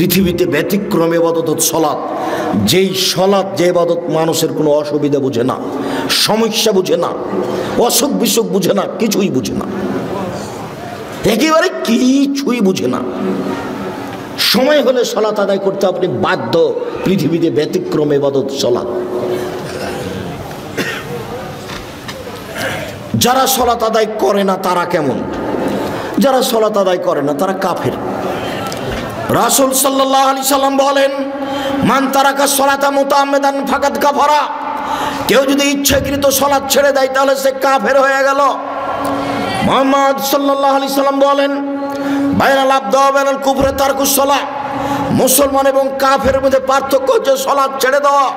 পৃথিবীতে ব্যতিক্রম ইবাদত সালাত। যেই সালাত, যে ইবাদত মানুষের কোনো অসুবিধা বুঝে না, সমস্যা বুঝে না, অসুখ বিসুখ বুঝে না, কিছুই বুঝে না, একেবারে কিছুই বুঝে না। সময় হলে সালাত আদায় করতে আপনি বাধ্য। পৃথিবীতে ব্যতিক্রম ইবাদত সালাত। যারা সালাত আদায় করে না তারা কেমন? যারা সালাত আদায় করে না তারা কাফের। রাসূল সাল্লাল্লাহু আলাইহি সাল্লাম বলেন, মান তারাকা সালাতা মুতাআম্মিদান ফাকাদ কাফারা। কেউ যদি ইচ্ছাকৃত সালাত ছেড়ে দেয় তাহলে সে কাফের হয়ে গেল। মুহাম্মদ সাল্লাল্লাহু আলাইহি সাল্লাম বলেন, বাইনাল আবদি ওয়া বাইনাল কুফরি তারকুস সালাত। মুসলমান এবং কাফের মধ্যে পার্থক্য হচ্ছে সালাত ছেড়ে দেওয়া।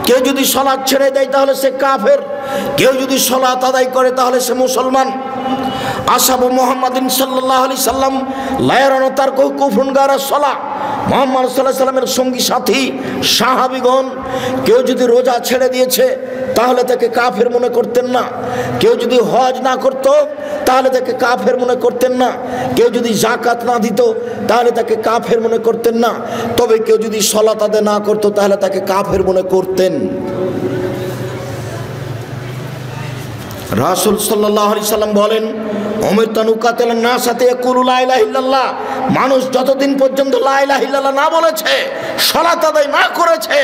কেউ যদি সালাত ছেড়ে দেয় তাহলে সে কাফের, কেউ যদি সালাত আদায় করে তাহলে সে মুসলমান। আসহাবু মুহাম্মাদিন সাল্লাল্লাহু আলাইহি সাল্লাম লা ইয়ারাউনা তারকু কুফরুন গায়রা সালাত। মুহাম্মদ সাল্লাল্লাহু আলাইহি সাল্লামের সঙ্গী সাথী সাহাবীগণ কেউ যদি রোজা ছেড়ে দিয়েছে তাহলে তাকে কাফের মনে করতেন না। কেউ যদি হজ না করত তাহলে তাকে কাফের মনে করতেন না। কেউ যদি যাকাত না দিত তাহলে তাকে কাফের মনে করতেন না। তবে কেউ যদি সালাত আদায় না করত তাহলে তাকে কাফের মনে করতেন। রাসূল সাল্লাল্লাহু আলাইহি সাল্লাম বলেন, উমিরতু আন উকাতিলান নাস হাত্তা ইয়াকুলু লা ইলাহা ইল্লাল্লাহ। মানুষ যতদিন পর্যন্ত লা ইলাহা ইল্লাল্লাহ না বলেছে, সালাত আদায় না করেছে,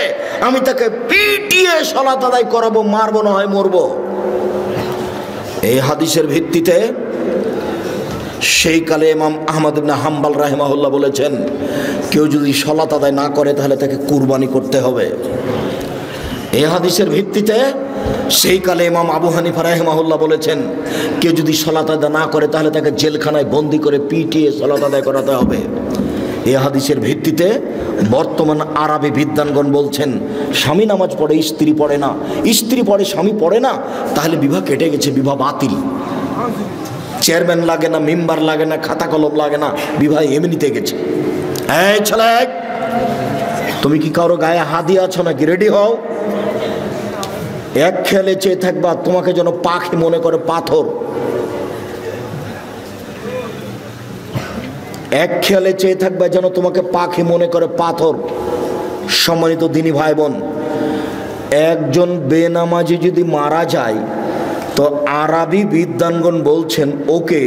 আমি তাকে পিটিয়ে সালাত আদায় করাবো, মারবো, না হয় মরবো। এই হাদিসের ভিত্তিতে সেই কালে ইমাম আহমদ ইবনে হাম্বল রাহিমাহুল্লাহ বলেছেন, কেউ যদি সালাত আদায় না করে তাহলে তাকে কুরবানি করতে হবে। এই হাদিসের ভিত্তিতে সেই কালে ইমাম আবু হানিফা রাহিমাহুল্লাহ বলেছেন, কেউ যদি সালাত আদায় না করে তাহলে তাকে জেলখানায় বন্দি করে পিটিয়ে সালাত আদায় করাতে হবে। এই হাদিসের ভিত্তিতে বর্তমান আরবি বিদ্বানগণ বলছেন, স্বামী নামাজ পড়ে স্ত্রী পড়ে না, স্ত্রী পড়ে স্বামী পড়ে না, তাহলে বিবাহ কেটে গেছে, বিবাহ বাতিল। চেয়ারম্যান লাগে না, মেম্বার লাগে না, খাতা কলম লাগে না, বিবাহ এমনিতে গেছে। এই ছেলে, তুমি কি কারো গায়ে হাত দিয়ে আছো নাকি? রেডি হও। এক খেয়ালে চেয়ে থাকবা তোমাকে যেন পাখি মনে করে পাথর। এক খেয়ালে চেয়ে থাকবা যেন তোমাকে পাখি মনে করে পাথর। সম্মানিত দিনী ভাই বোন, একজন বেনামাজি যদি মারা যায় তো আরবি বিদ্বানগণ বলছেন ওকে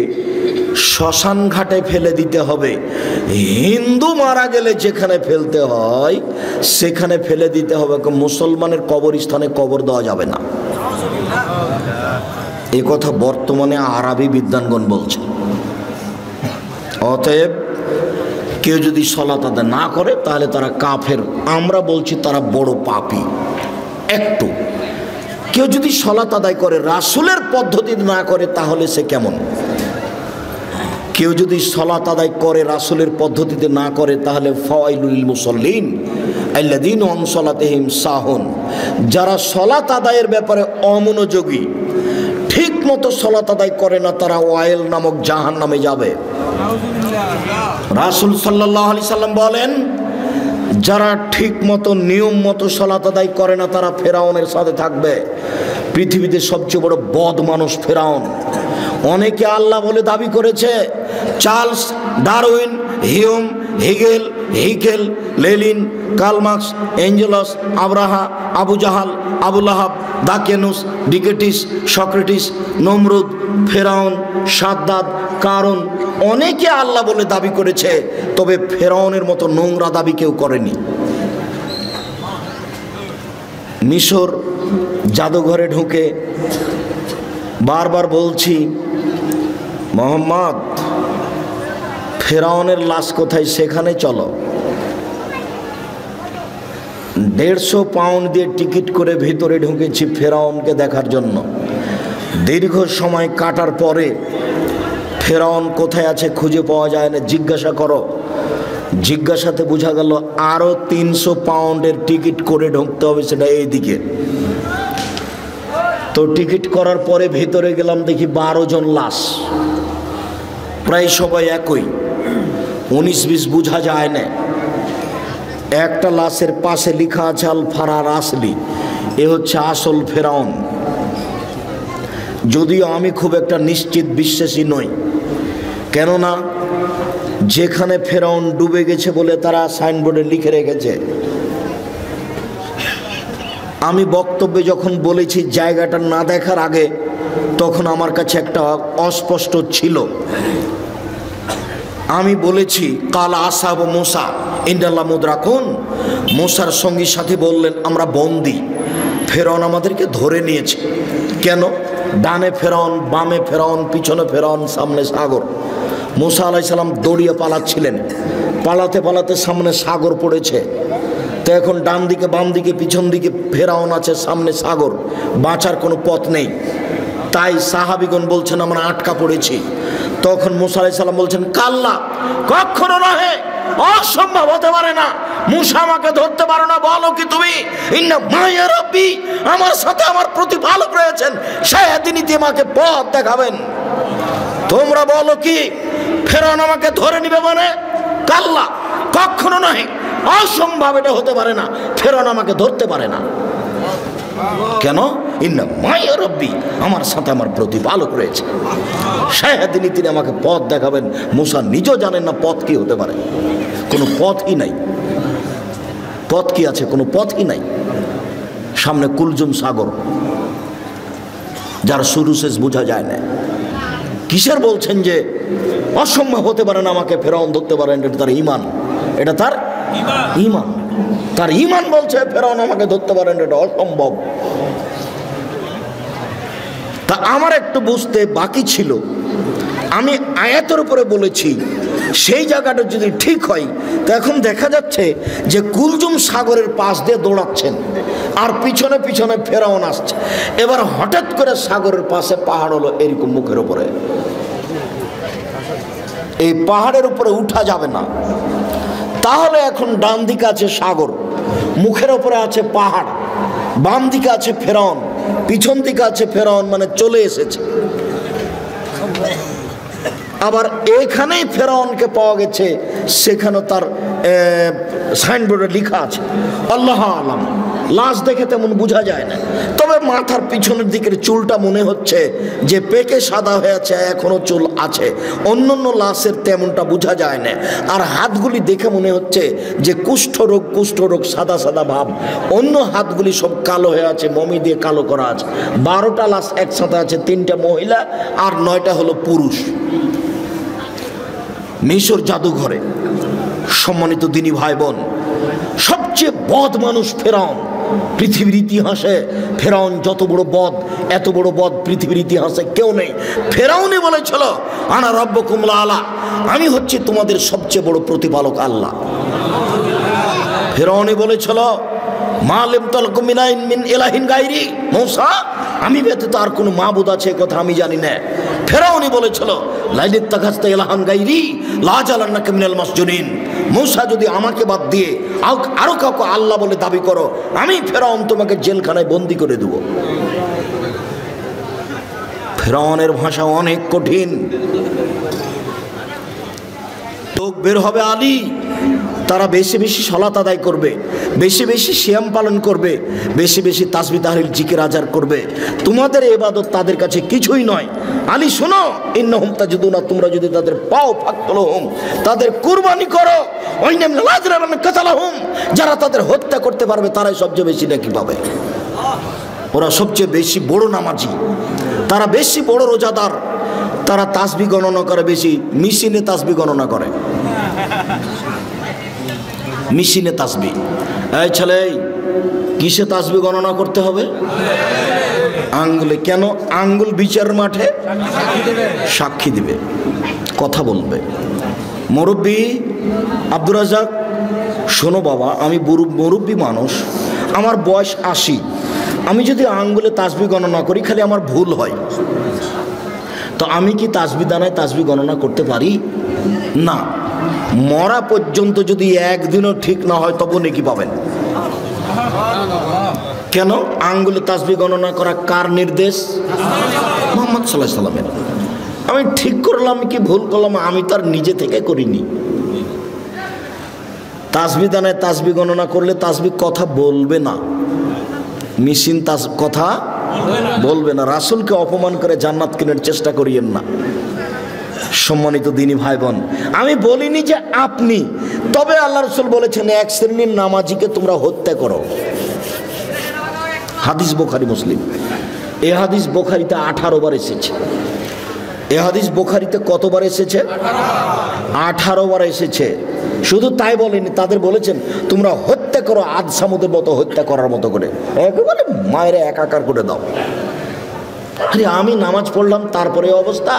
শ্মশান ঘাটে ফেলে দিতে হবে। হিন্দু মারা গেলে যেখানে ফেলতে হয় সেখানে ফেলে দিতে হবে, মুসলমানের কবরস্থানে কবর দেওয়া যাবে না। এ কথা বর্তমানে আরবি বিদ্বানগণ বলছে। অতএব কেউ যদি সালাত আদায় না করে তাহলে তারা কাফের। আমরা বলছি তারা বড় পাপী। একটু কেউ যদি সালাত আদায় করে রাসূলের পদ্ধতি না করে তাহলে সে কেমন? কেউ যদি সালাত আদায় করে রাসূলের পদ্ধতিতে না করে তাহলে ফাওয়াইলুল লিল মুসাল্লিন আল্লাযীনা আন সালাতিহিম সাহুন। যারা সালাত আদায়ের ব্যাপারে অমনোযোগী, ঠিক মতো সালাত আদায় করে না, তারা ওয়াইল নামক জাহান্নামে যাবে। রাসূল সাল্লাল্লাহু আলাইহি সাল্লাম বলেন, যারা ঠিক মতো নিয়ম মতো সালাত আদায় করে না তারা ফেরাউনের সাথে থাকবে। পৃথিবীতে সবচেয়ে বড় বদ মানুষ ফেরাউন। অনেকে আল্লাহ বলে দাবি করেছে। Charles Darwin, Hume, Hegel, Haeckel, Lenin, Karl Marx, Engels, আব্রাহা, আবু জাহাল, আবু লাহাব, দাকিয়ানুস, ডিকেটিস, সক্রেটিস, নমরুদ, ফেরাউন, সাদ্দাদ, কারুন, অনেকে আল্লাহ বলে দাবি করেছে, তবে ফেরাউনের মতো নোংরা দাবি কেউ করেনি। মিশর জাদুঘরে ঢুকে বারবার বলছি, মোহাম্মদ, ফেরাউনের লাশ কোথায় সেখানে চলো। 150 পাউন্ড দিয়ে টিকিট করে ভিতরে ঢুকেছি ফেরাউনকে দেখার জন্য। দীর্ঘ সময় কাটার পরে ফেরাউন কোথায় আছে খুঁজে পাওয়া যায় না। জিজ্ঞাসা করো, জিজ্ঞাসাতে বোঝা গেল আরও 300 পাউন্ডের টিকিট করে ঢুকতে হবে, সেটা এইদিকে। তো টিকিট করার পরে ভিতরে গেলাম, দেখি 12 জন লাশ, প্রায় সবাই একই, 19-20 বোঝা যায় না। একটা লাশের পাশে লেখা আছে আল ফারার আসলি, এ হচ্ছে আসল ফেরাউন। যদিও আমি খুব একটা নিশ্চিত বিশ্বাসী নই, কেননা যেখানে ফেরাউন ডুবে গেছে বলে তারা সাইনবোর্ডে লিখে রেখেছে। আমি বক্তব্যে যখন বলেছি জায়গাটা না দেখার আগে, তখন আমার কাছে একটা অস্পষ্ট ছিল। আমি বলেছি কাল আসহাবু মুসা ইন্দাল্লাহ মুদরাকুন, মুসার সঙ্গী সাথী বললেন আমরা বন্দী, ফেরাউন আমাদেরকে ধরে নিয়েছে। কেন? ডানে ফেরাউন, বামে ফেরাউন, পিছনে ফেরাউন, সামনে সাগর। মুসা আলাইহিস সালাম দৌড়িয়ে পালাচ্ছিলেন, পালাতে পালাতে সামনে সাগর পড়েছে। তো এখন ডান দিকে বাম দিকে পিছন দিকে ফেরাউন আছে, সামনে সাগর, বাঁচার কোনো পথ নেই। তাই সাহাবিগণ বলছেন আমরা আটকা পড়েছি। তখন মুসা আলাইহিস সালাম বলছেন কাল্লা, কখনো নহে, অসম্ভব হতে পারে না, মুসা আমাকে ধরতে পারো না। বলো কি তুমি? ইন্না মাইয়া রাব্বি, আমার সাথে আমার প্রতিপালক রয়েছেন, তিনি আমাকে পথ দেখাবেন। তোমরা বলো কি ফেরাউন আমাকে ধরে নিবে? মানে কাল্লা, কখনো নহে, অসম্ভব, এটা হতে পারে না, ফেরাউন আমাকে ধরতে পারে না। কেন? ইন্না মাইয়া রাব্বি, আমার সাথে আমার প্রতিপালক রয়েছে, তিনি আমাকে পথ দেখাবেন। মুসা নিজেও জানেন না পথ কি হতে পারে, কোনো পথই নাই। পথ কি আছে? কোনো পথই নাই। সামনে কুলজুম সাগর, যার শুরু শেষ বোঝা যায় না। কিসের বলছেন যে অসম্ভব হতে পারে না আমাকে ফেরাউন ধরতে পারেন? এটা তার ঈমান, এটা তার ঈমান, তার ঈমান বলছে ফেরাউন আমাকে ধরতে পারেন, এটা অসম্ভব। তা আমার একটু বুঝতে বাকি ছিল। আমি আয়াতের উপরে বলেছি, সেই জায়গাটা যদি ঠিক হয়, তো এখন দেখা যাচ্ছে যে কুলজুম সাগরের পাশ দিয়ে দৌড়াচ্ছেন আর পিছনে পিছনে ফেরাউন আসছে। এবার হঠাৎ করে সাগরের পাশে পাহাড় হলো এরকম মুখের উপরে, এই পাহাড়ের উপরে উঠা যাবে না। তাহলে এখন ডান দিকে আছে সাগর, মুখের উপরে আছে পাহাড়, বাম দিকে আছে ফেরাউন, পিছন দিকে আছে ফেরাউন, মানে চলে এসেছে। আবার এখানেই ফেরাউনকে পাওয়া গেছে, সেখানে তার সাইনবোর্ডে লেখা আছে আল্লাহ আলাম। লাশ দেখে তেমন বোঝা যায় না, তবে মাথার পিছনের দিকের চুলটা মনে হচ্ছে যে পেকে সাদা হয়েছে, এখনো চুল আছে। অন্যান্য লাশের তেমনটা বোঝা যায় না। আর হাতগুলি দেখে মনে হচ্ছে যে কুষ্ঠরোগ সাদা সাদা ভাব। অন্য হাতগুলি সব কালো হয়ে আছে, মমি দিয়ে কালো করা আছে। 12টা লাশ একসাথে আছে, 3টা মহিলা আর 9টা হলো পুরুষ। মিশর জাদুঘরে। সম্মানিত দিনী ভাই বোন, সবচেয়ে বদ মানুষ ফেরাউন। পৃথিবীর ইতিহাসে ফেরাউন যত বড় বদ, এত বড় বদ পৃথিবীর ইতিহাসে কেউ নেই। ফেরাউনই বলেছিল আনা রাব্বুকুমুল আলা, আমি হচ্ছি তোমাদের সবচেয়ে বড় প্রতিপালক আল্লাহ। ফেরাউনই বলেছিল মা লাম তালকুম মিন ইলাহিন গায়রি, মূসা আমি ব্যতীত আর কোনো মাবুদ আছে কথা আমি জানি না। ফেরাউনই বলেছিল লাইনিত্তাখাযতা ইলাহান গায়রি লাজালান্নাকা মিনাল মাসজুনিন, মূসা যদি আমাকে বাদ দিয়ে আরো কাউকে আল্লাহ বলে দাবি করো, আমি ফেরাউন তোমাকে জেলখানায় বন্দি করে দেব। ফেরাউনের ভাষা অনেক কঠিন। লোক বের হবে আলী, তারা বেশি বেশি সালাত আদায় করবে, বেশি বেশি সিয়াম পালন করবে, বেশি বেশি তাসবিহ তাহলিল জিকির আজার করবে। তোমাদের ইবাদত তাদের কাছে কিছুই নয়। আলী শোনো, ইন্নাহুম তাজিদুনা, তোমরা যদি তাদের পাও ফাকতুলহুম, তাদের কুরবানি করো, ওয়াইনাম লাযরামান কাতালাহুম, যারা তাদের হত্যা করতে পারবে তারাই সবচেয়ে বেশি নেকি পাবে। ওরা সবচেয়ে বেশি বড় নামাজি, তারা বেশি বড় রোজাদার, তারা তাসবিহ গণনা করে বেশি, মেশিনে তাসবিহ গণনা করে, মেশিনে তাসবিহ। এই ছেলে, কিসে তাসবিহ গণনা করতে হবে? আঙ্গুলে। কেন? আঙ্গুল বিচার মাঠে সাক্ষী দিবে, কথা বলবে। মুরব্বী আব্দুর রাজ্জাক, শোনো বাবা, আমি মুরব্বী মানুষ, আমার বয়স 80, আমি যদি আঙ্গুলে তাসবিহ গণনা করি খালি আমার ভুল হয়, তো আমি কি তাসবিহ দানায় তাসবিহ গণনা করতে পারি না? মরা পর্যন্ত যদি একদিনও ঠিক না হয় তবু নেকি পাবেন। কেন? আঙ্গুলে তাসবিহ গণনা করা কার নির্দেশ? মুহাম্মদ সাল্লাল্লাহু আলাইহি সাল্লামের। আমি ঠিক করলাম কি ভুল করলাম আমি তার নিজে থেকে করিনি। তাসবিহ দানায় তাসবিহ গণনা করলে তাসবিহ কথা বলবে না, মেশিন কথা বলবে না। রাসূলকে অপমান করে জান্নাত কেনার চেষ্টা করিয়েন না। সম্মানিত দিনী ভাই বোন, আমি বলিনি যে আপনি, তবে আল্লাহ রাসূল বলেছেন এক শ্রেণীর নামাজিকে তোমরা হত্যা করো। হাদিস বুখারী মুসলিম। এই হাদিস বুখারীতে 18 বার এসেছে। এই হাদিস বুখারীতে কতবার এসেছে? 18 বার এসেছে। শুধু তাই বলেনি, তাদের বলেছেন তোমরা হত্যা করো, আদ সামুদের মতো হত্যা করার মতো করে, একেবারে মায়ের একাকার করে দাও। আরে আমি নামাজ পড়লাম তারপরে অবস্থা,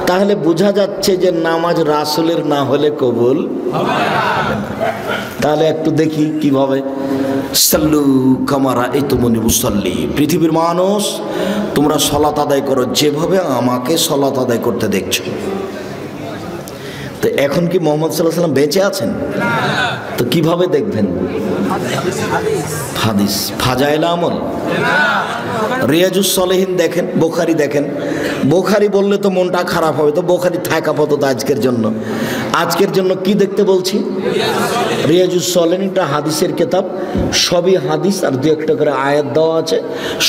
তাহলে বোঝা যাচ্ছে যে নামাজ রাসূলের না হলে কবুল হবে না। তাহলে একটু দেখি কিভাবে। সাল্লু কামা রাআইতুমুনি উসাল্লি, পৃথিবীর মানুষ তোমরা সালাত আদায় করো যেভাবে আমাকে সালাত আদায় করতে দেখছো। তো এখন কি মুহাম্মদ সাল্লাল্লাহু আলাইহি ওয়াসাল্লাম বেঁচে আছেন? তো কিভাবে দেখবেন? হাদিস, ফাজাইল আমল, রিয়াজুস সলিহিন দেখেন, বুখারী দেখেন। বুখারী বললে তো মনটা খারাপ হবে, তো বুখারী থাকা আপাতত আজকের জন্য। আজকের জন্য কি দেখতে বলছি? রিয়াজুস সলিহিন, এটা হাদিসের কিতাব, সবই হাদিস, আর দু একটা করে আয়াত দেওয়া আছে,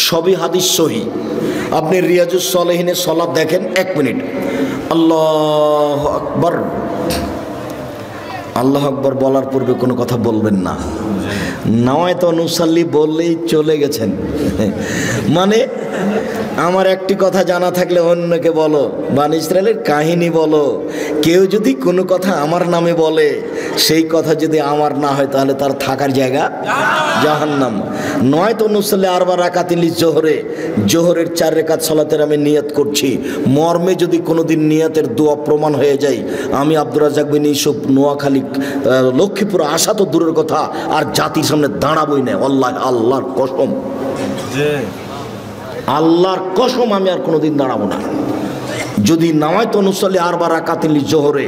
সবই হাদিস সহিহ। আপনি রিয়াজুস সলিহিনের সালাত দেখেন, 1 মিনিট আল্লাহু আকবার, আল্লাহ আকবার বলার পূর্বে কোনো কথা বলবেন না। নয় তো নুসাল্লি বললেই চলে গেছেন। মানে আমার একটি কথা জানা থাকলে অন্যকে বলো, বনী ইসরাইলের কাহিনী বলো। কেউ যদি কোনো কথা আমার নামে বলে, সেই কথা যদি আমার না হয় তাহলে তার থাকার জায়গা জাহান্নাম। নয় তো নুসাল্লি আরবা রাকাতিন লিজোহরে, জোহরের 4 রাকাত সালাতের আমি নিয়ত করছি, মর্মে যদি কোনোদিন নিয়তের দোয়া প্রমাণ হয়ে যায়, আমি আব্দুর রাজ্জাক বিন ইউসুফ নোয়াখালী লক্ষ্মীপুর আসা তো দূরের কথা, আর জাতির সামনে দাঁড়াবই না। আল্লাহর কসম, আল্লাহর কসম, আমি আর কোনোদিন দাঁড়াবো না। যদি নামায় তো নুসাল্লি আরবা রাকাতিন লিজোহরে,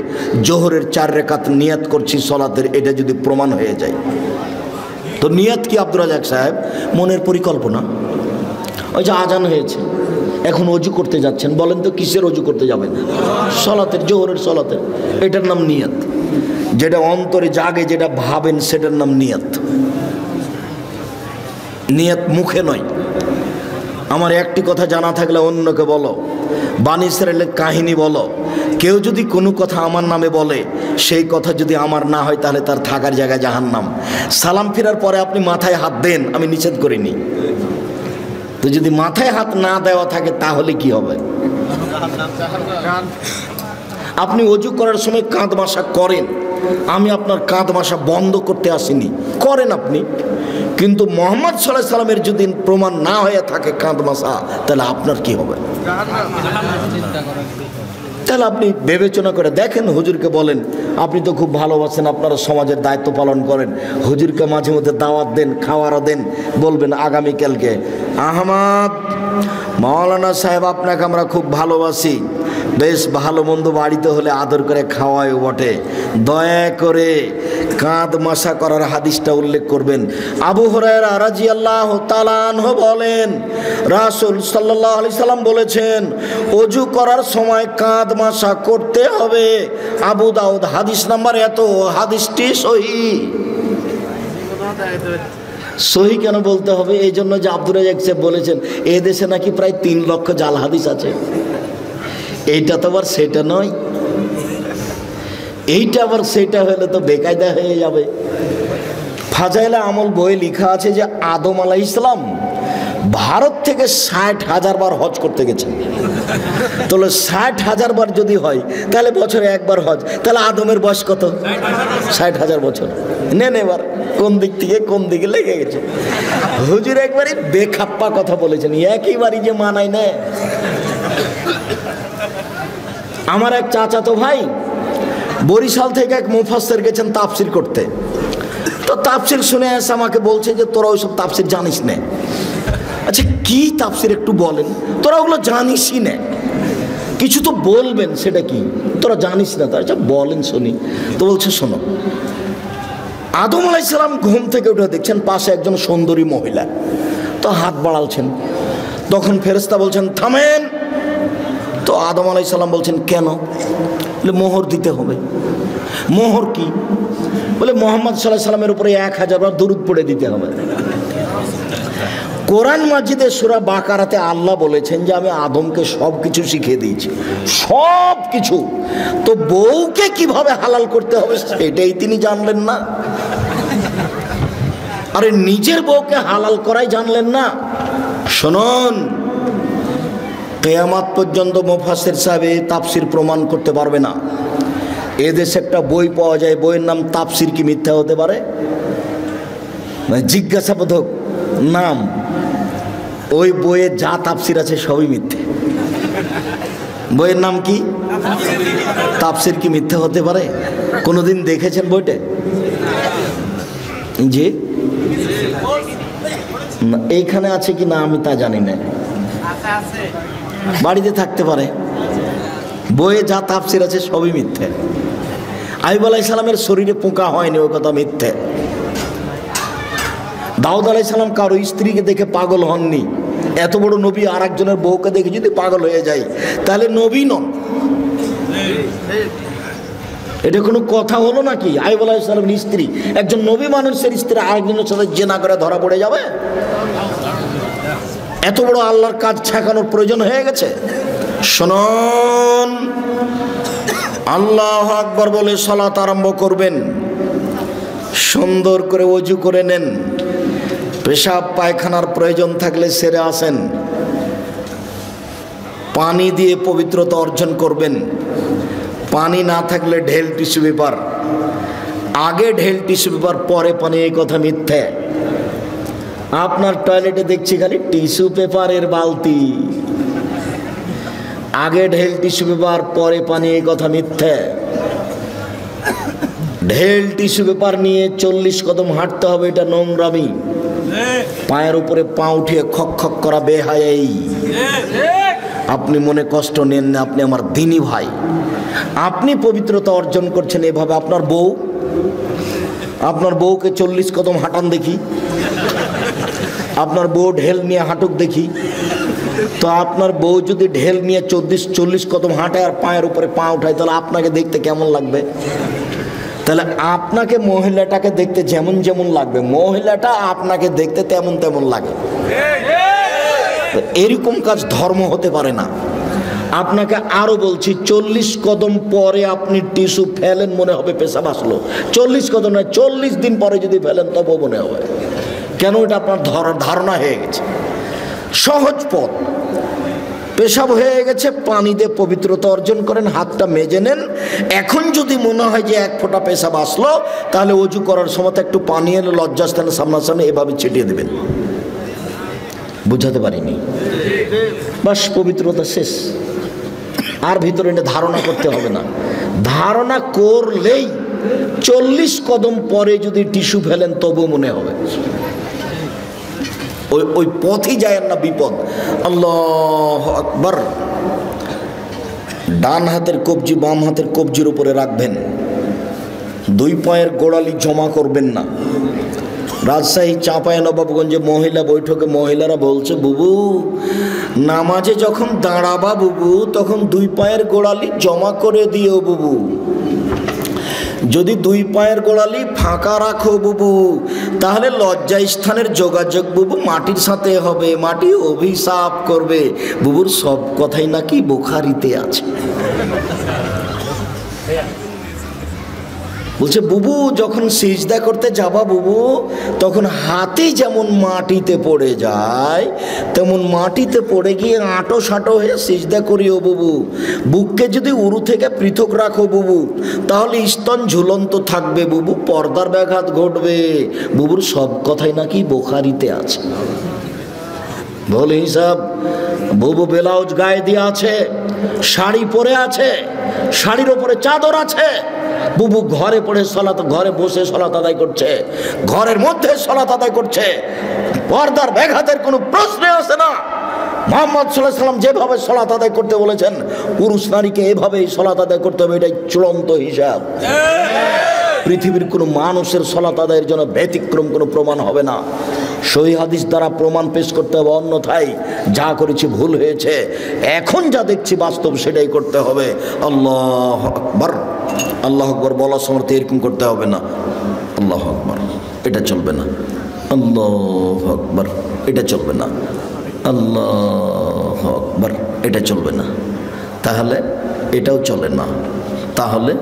জোহরের 4 রাকাত নিয়ত করছি সালাতের, এটা যদি প্রমাণ হয়ে যায়। তো নিয়ত কি আব্দুর রাজ্জাক সাহেব? মনের পরিকল্পনা। ওই যে আজান হয়েছে, এখন অজু করতে যাচ্ছেন, বলেন তো কিসের অজু করতে যাবেন? সালাতের, জোহরের সালাতের, এটার নাম নিয়ত। যেটা অন্তরে জাগে, যেটা ভাবেন, সেটার নাম নিয়ত। নিয়ত মুখে নয়। আমার একটি কথা জানা থাকলে অন্যকে বলো, বনী ইসরাইলের কাহিনী বলো। কেউ যদি কোনো কথা আমার নামে বলে, সেই কথা যদি আমার না হয় তাহলে তার থাকার জায়গা জাহান্নাম। সালাম ফেরার পরে আপনি মাথায় হাত দেন, আমি নিষেধ করিনি। তো যদি মাথায় হাত না দেওয়া থাকে তাহলে কি হবে? আপনি অজু করার সময় কাঁধ মাসা করেন, আমি আপনার কাঁধ মাসা বন্ধ করতে আসিনি, করেন আপনি। কিন্তু মুহাম্মদ সাল্লাল্লাহু আলাইহি সাল্লামের যদি প্রমাণ না হয়ে থাকে কাঁধ মাসা, তাহলে আপনার কি হবে? তাহলে আপনি বিবেচনা করে দেখেন, হুজুরকে বলেন, আপনি তো খুব ভালোবাসেন, আপনারা সমাজের দায়িত্ব পালন করেন, হুজুরকে মাঝে মধ্যে দাওয়াত দেন, খাওয়ারও দেন। বলবেন আগামীকালকে, আহমদ মাওলানা সাহেব আপনাকে আমরা খুব ভালোবাসি, বেশ ভালো মন্দ বাড়িতে হলে আদর করে খাওয়ায় বটে, দয়া করে কাঁধ মাসা করার হাদিসটা উল্লেখ করবেন। আবু হুরায়রা রাদিয়াল্লাহু তাআলা আনহু বলেন, রাসূল সাল্লাল্লাহু আলাইহি সাল্লাম বলেছেন ওযু করার সময় কাঁধ মাসা করতে হবে। আবু দাউদ হাদিস নাম্বার এত, হাদিসটি সহিহ। সহিহ কেন বলতে হবে? এই জন্য যে আব্দুর রাজ্জাক সাহেব বলেছেন এ দেশে নাকি প্রায় 3 লক্ষ জাল হাদিস আছে। এইটা তো আবার সেটা নয়, এইটা আবার সেটা হলে তো বেকায়দা হয়ে যাবে। ফাজাইলে আমল বইয়ে লেখা আছে যে আদম আলাইহিস সালাম ভারত থেকে 60,000 বার হজ করতে গেছেন। তাহলে 60,000 বার যদি হয় তাহলে বছরে একবার হজ, তাহলে আদমের বয়স কত? 60,000 বছর। নেন এবার কোন দিক থেকে কোন দিকে লেগে গেছে। হুজুর একবারই বেখাপ্পা কথা বলেছেন, একইবারই যে মানায় না। আমার এক চাচাতো ভাই বরিশাল থেকে এক মুফাসসির গেছেন তাফসির করতে। তো তাফসির শুনে এসে আমাকে বলছে যে তোরা ওইসব তাফসির জানিস না। আচ্ছা কি তাফসির একটু বলেন, তোরা ওগুলো জানিসই না, কিছু তো বলবেন, সেটা কি তোরা জানিস না? তার আচ্ছা বলেন শুনি। তো বলছে শোনো, আদম আলাইহিস সালাম ঘুম থেকে উঠে দেখছেন পাশে একজন সুন্দরী মহিলা, তো হাত বাড়ালছেন। তখন ফেরেশতা বলছেন থামেন। তো আদম আলাইহিস সালাম বলছেন কেন? বলে মোহর দিতে হবে। মোহর কি? বলে মুহাম্মদ সাল্লাল্লাহু আলাইহি সাল্লামের উপরে 1000 বার দরুদ পড়ে দিতে হবে। কোরআন মাজিদে সূরা বাকারাতে আল্লাহ বলেছেন যে আমি আদমকে সব কিছু শিখিয়ে দিয়েছি, সব কিছু। তো বউকে কিভাবে হালাল করতে হবে সেটাই তিনি জানলেন না। আরে নিজের বউকে হালাল করাই জানলেন না। শুনুন, কিয়ামত পর্যন্ত মুফাসসির সাহেব তাফসীর প্রমাণ করতে পারবে না। এদেশে একটা বই পাওয়া যায়, বইয়ের নাম তাফসীর কি মিথ্যা হতে পারে? জিজ্ঞাসাবোধক নাম। ওই বইয়ে যা তাফসীর আছে সবই মিথ্যে। বইয়ের নাম কি? তাফসীর কি মিথ্যা হতে পারে? কোনোদিন দেখেছেন বইটা? জি, এইখানে আছে কি না আমি তা জানি না, বাড়িতে থাকতে পারে। বইয়ে যা তাফসীর আছে সবই মিথ্যে। আইয়ুব আলাইহিস সালামের শরীরে পোকা হয়নি, ওই কথা মিথ্যে। দাউদ আলাইহিস সালাম কারো স্ত্রীকে দেখে পাগল হননি। এত বড় নবী আর একজনের বউকে দেখে যদি পাগল হয়ে যায় তাহলে নবী নন। এটা কোনো কথা হলো নাকি? আইয়ুব আলাইহিস সালামের স্ত্রী, একজন নবী মানুষের স্ত্রী আরেকজনের সাথে জিনা করে ধরা পড়ে যাবে? এত বড় আল্লাহর কাজ ঠেকানোর প্রয়োজন হয়ে গেছে? শুনুন, আল্লাহু আকবার বলে সালাত আরম্ভ করবেন। সুন্দর করে ওযু করে নেন। পেশাব পায়খানার প্রয়োজন থাকলে সেরে আসেন। পানি দিয়ে পবিত্রতা অর্জন করবেন। পানি না থাকলে ঢেল টিস্যু পেপার। আগে ঢেল টিস্যু পেপার, পরে পানি, এই কথা মিথ্যে। আপনার টয়লেটে দেখছি খালি টিস্যু পেপারের বালতি। আগে ঢেল টিস্যু পেপার, পরে পানি, এই কথা মিথ্যে। ঢেল টিস্যু পেপার নিয়ে 40 কদম হাঁটতে হবে, এটা নোংরামি। পায়ের উপরে পা উঠিয়ে খক খক করা বেহায়াই। আপনি মনে কষ্ট নেন না, আপনি আমার দিনী ভাই। আপনি পবিত্রতা অর্জন করছেন এভাবে। আপনার বউকে 40 কদম হাঁটান দেখি। আপনার বউ ঢেল নিয়ে হাঁটুক দেখি। তো আপনার বউ যদি ঢেল নিয়ে 40 কদম হাঁটে আর পায়ের উপরে পা উঠায়, তাহলে আপনাকে দেখতে কেমন লাগবে? তাহলে আপনাকে মহিলাটাকে দেখতে যেমন যেমন লাগবে, মহিলাটা আপনাকে দেখতে তেমন তেমন লাগে। এরকম কাজ ধর্ম হতে পারে না। আপনাকে আরো বলছি, 40 কদম পরে আপনি টিস্যু ফেলেন, মনে হবে পেশাব আসলো। 40 কদম নয়, 40 দিন পরে যদি ফেলেন তবুও মনে হবে। কেন? এটা আপনার ধারণা হয়ে গেছে। সহজ পথ। পেশাব হয়ে গেছে, পানি দিয়ে পবিত্রতা অর্জন করেন, হাতটা মেজে নেন। এখন যদি মনে হয় যে এক ফোঁটা পেশাব আসলো, তাহলে ওযু করার সময় একটু পানি এনে লজ্জাস্থানে সামনাসামনি এভাবে ছিটিয়ে দেবেন। বুঝাতে পারিনি? বাস, পবিত্রতা শেষ। আর ভিতরে ধারণা করতে হবে না। ধারণা করলেই 40 কদম পরে যদি টিস্যু ফেলেন তবু মনে হবে। ওই পথই যায় না, বিপদ। আল্লাহু আকবার। ডান হাতের কবজি বাম হাতের কবজির উপরে রাখবেন। 2 পায়ের গোড়ালি জমা করবেন না। রাজশাহী চাঁপাইনবাবগঞ্জে মহিলা বৈঠকে মহিলারা বলছে, বুবু নামাজে যখন দাঁড়াবা বুবু, তখন 2 পায়ের গোড়ালি জমা করে দিও বুবু। যদি 2 পায়ের গোড়ালি ফাঁকা রাখো বুবু, তাহলে লজ্জা স্থানের যোগাযোগ বুবু মাটির সাথে হবে, মাটি অভিশাপ করবে। বুবুর সব কথাই নাকি বুখারীতে আছে। বলছে বুবু যখন সিজদা করতে যাবা বুবু, তখন হাতে যেমন মাটিতে পড়ে যায়, তেমন মাটিতে পড়ে গিয়ে আঁটো সাঁটো হয়ে সিজদা করিও বুবু। বুককে যদি উরু থেকে পৃথক রাখো বুবু, তাহলে স্তন ঝুলন্ত থাকবে বুবু, পর্দার ব্যাঘাত ঘটবে। বুবুর সব কথাই নাকি বুখারীতে আছে। বলে হিসাব, বুবু ব্লাউজ গায়ে দিয়ে আছে, শাড়ি পরে আছে, শাড়ির ওপরে চাদর আছে। বুবু ঘরে পড়ে ঘরে বসে সালাত আদায় করছে, ঘরের মধ্যে সালাত আদায় করছে। পর্দার ব্যাঘাতের কোনো প্রশ্নই আসে না। মুহাম্মদ সাল্লাল্লাহু আলাইহি ওয়াসাল্লাম যেভাবে সালাত আদায় করতে বলেছেন, পুরুষ নারীকে এভাবেই সালাত আদায় করতে হবে। এটাই চূড়ান্ত হিসাব। পৃথিবীর কোনো মানুষের সালাত আদায়ের জন্য ব্যতিক্রম কোনো প্রমাণ হবে না। সহিহ হাদিস দ্বারা প্রমাণ পেশ করতে হবে, অন্যথায় যা করেছি ভুল হয়েছে। এখন যা দেখছি বাস্তব সেটাই করতে হবে। আল্লাহু আকবার। আল্লাহু আকবার বলার সময় এরকম করতে হবে না, আল্লাহু আকবার, এটা চলবে না। আল্লাহু আকবার, এটা চলবে না। আল্লাহু আকবার, এটা চলবে না। তাহলে এটাও চলে না, তাহলে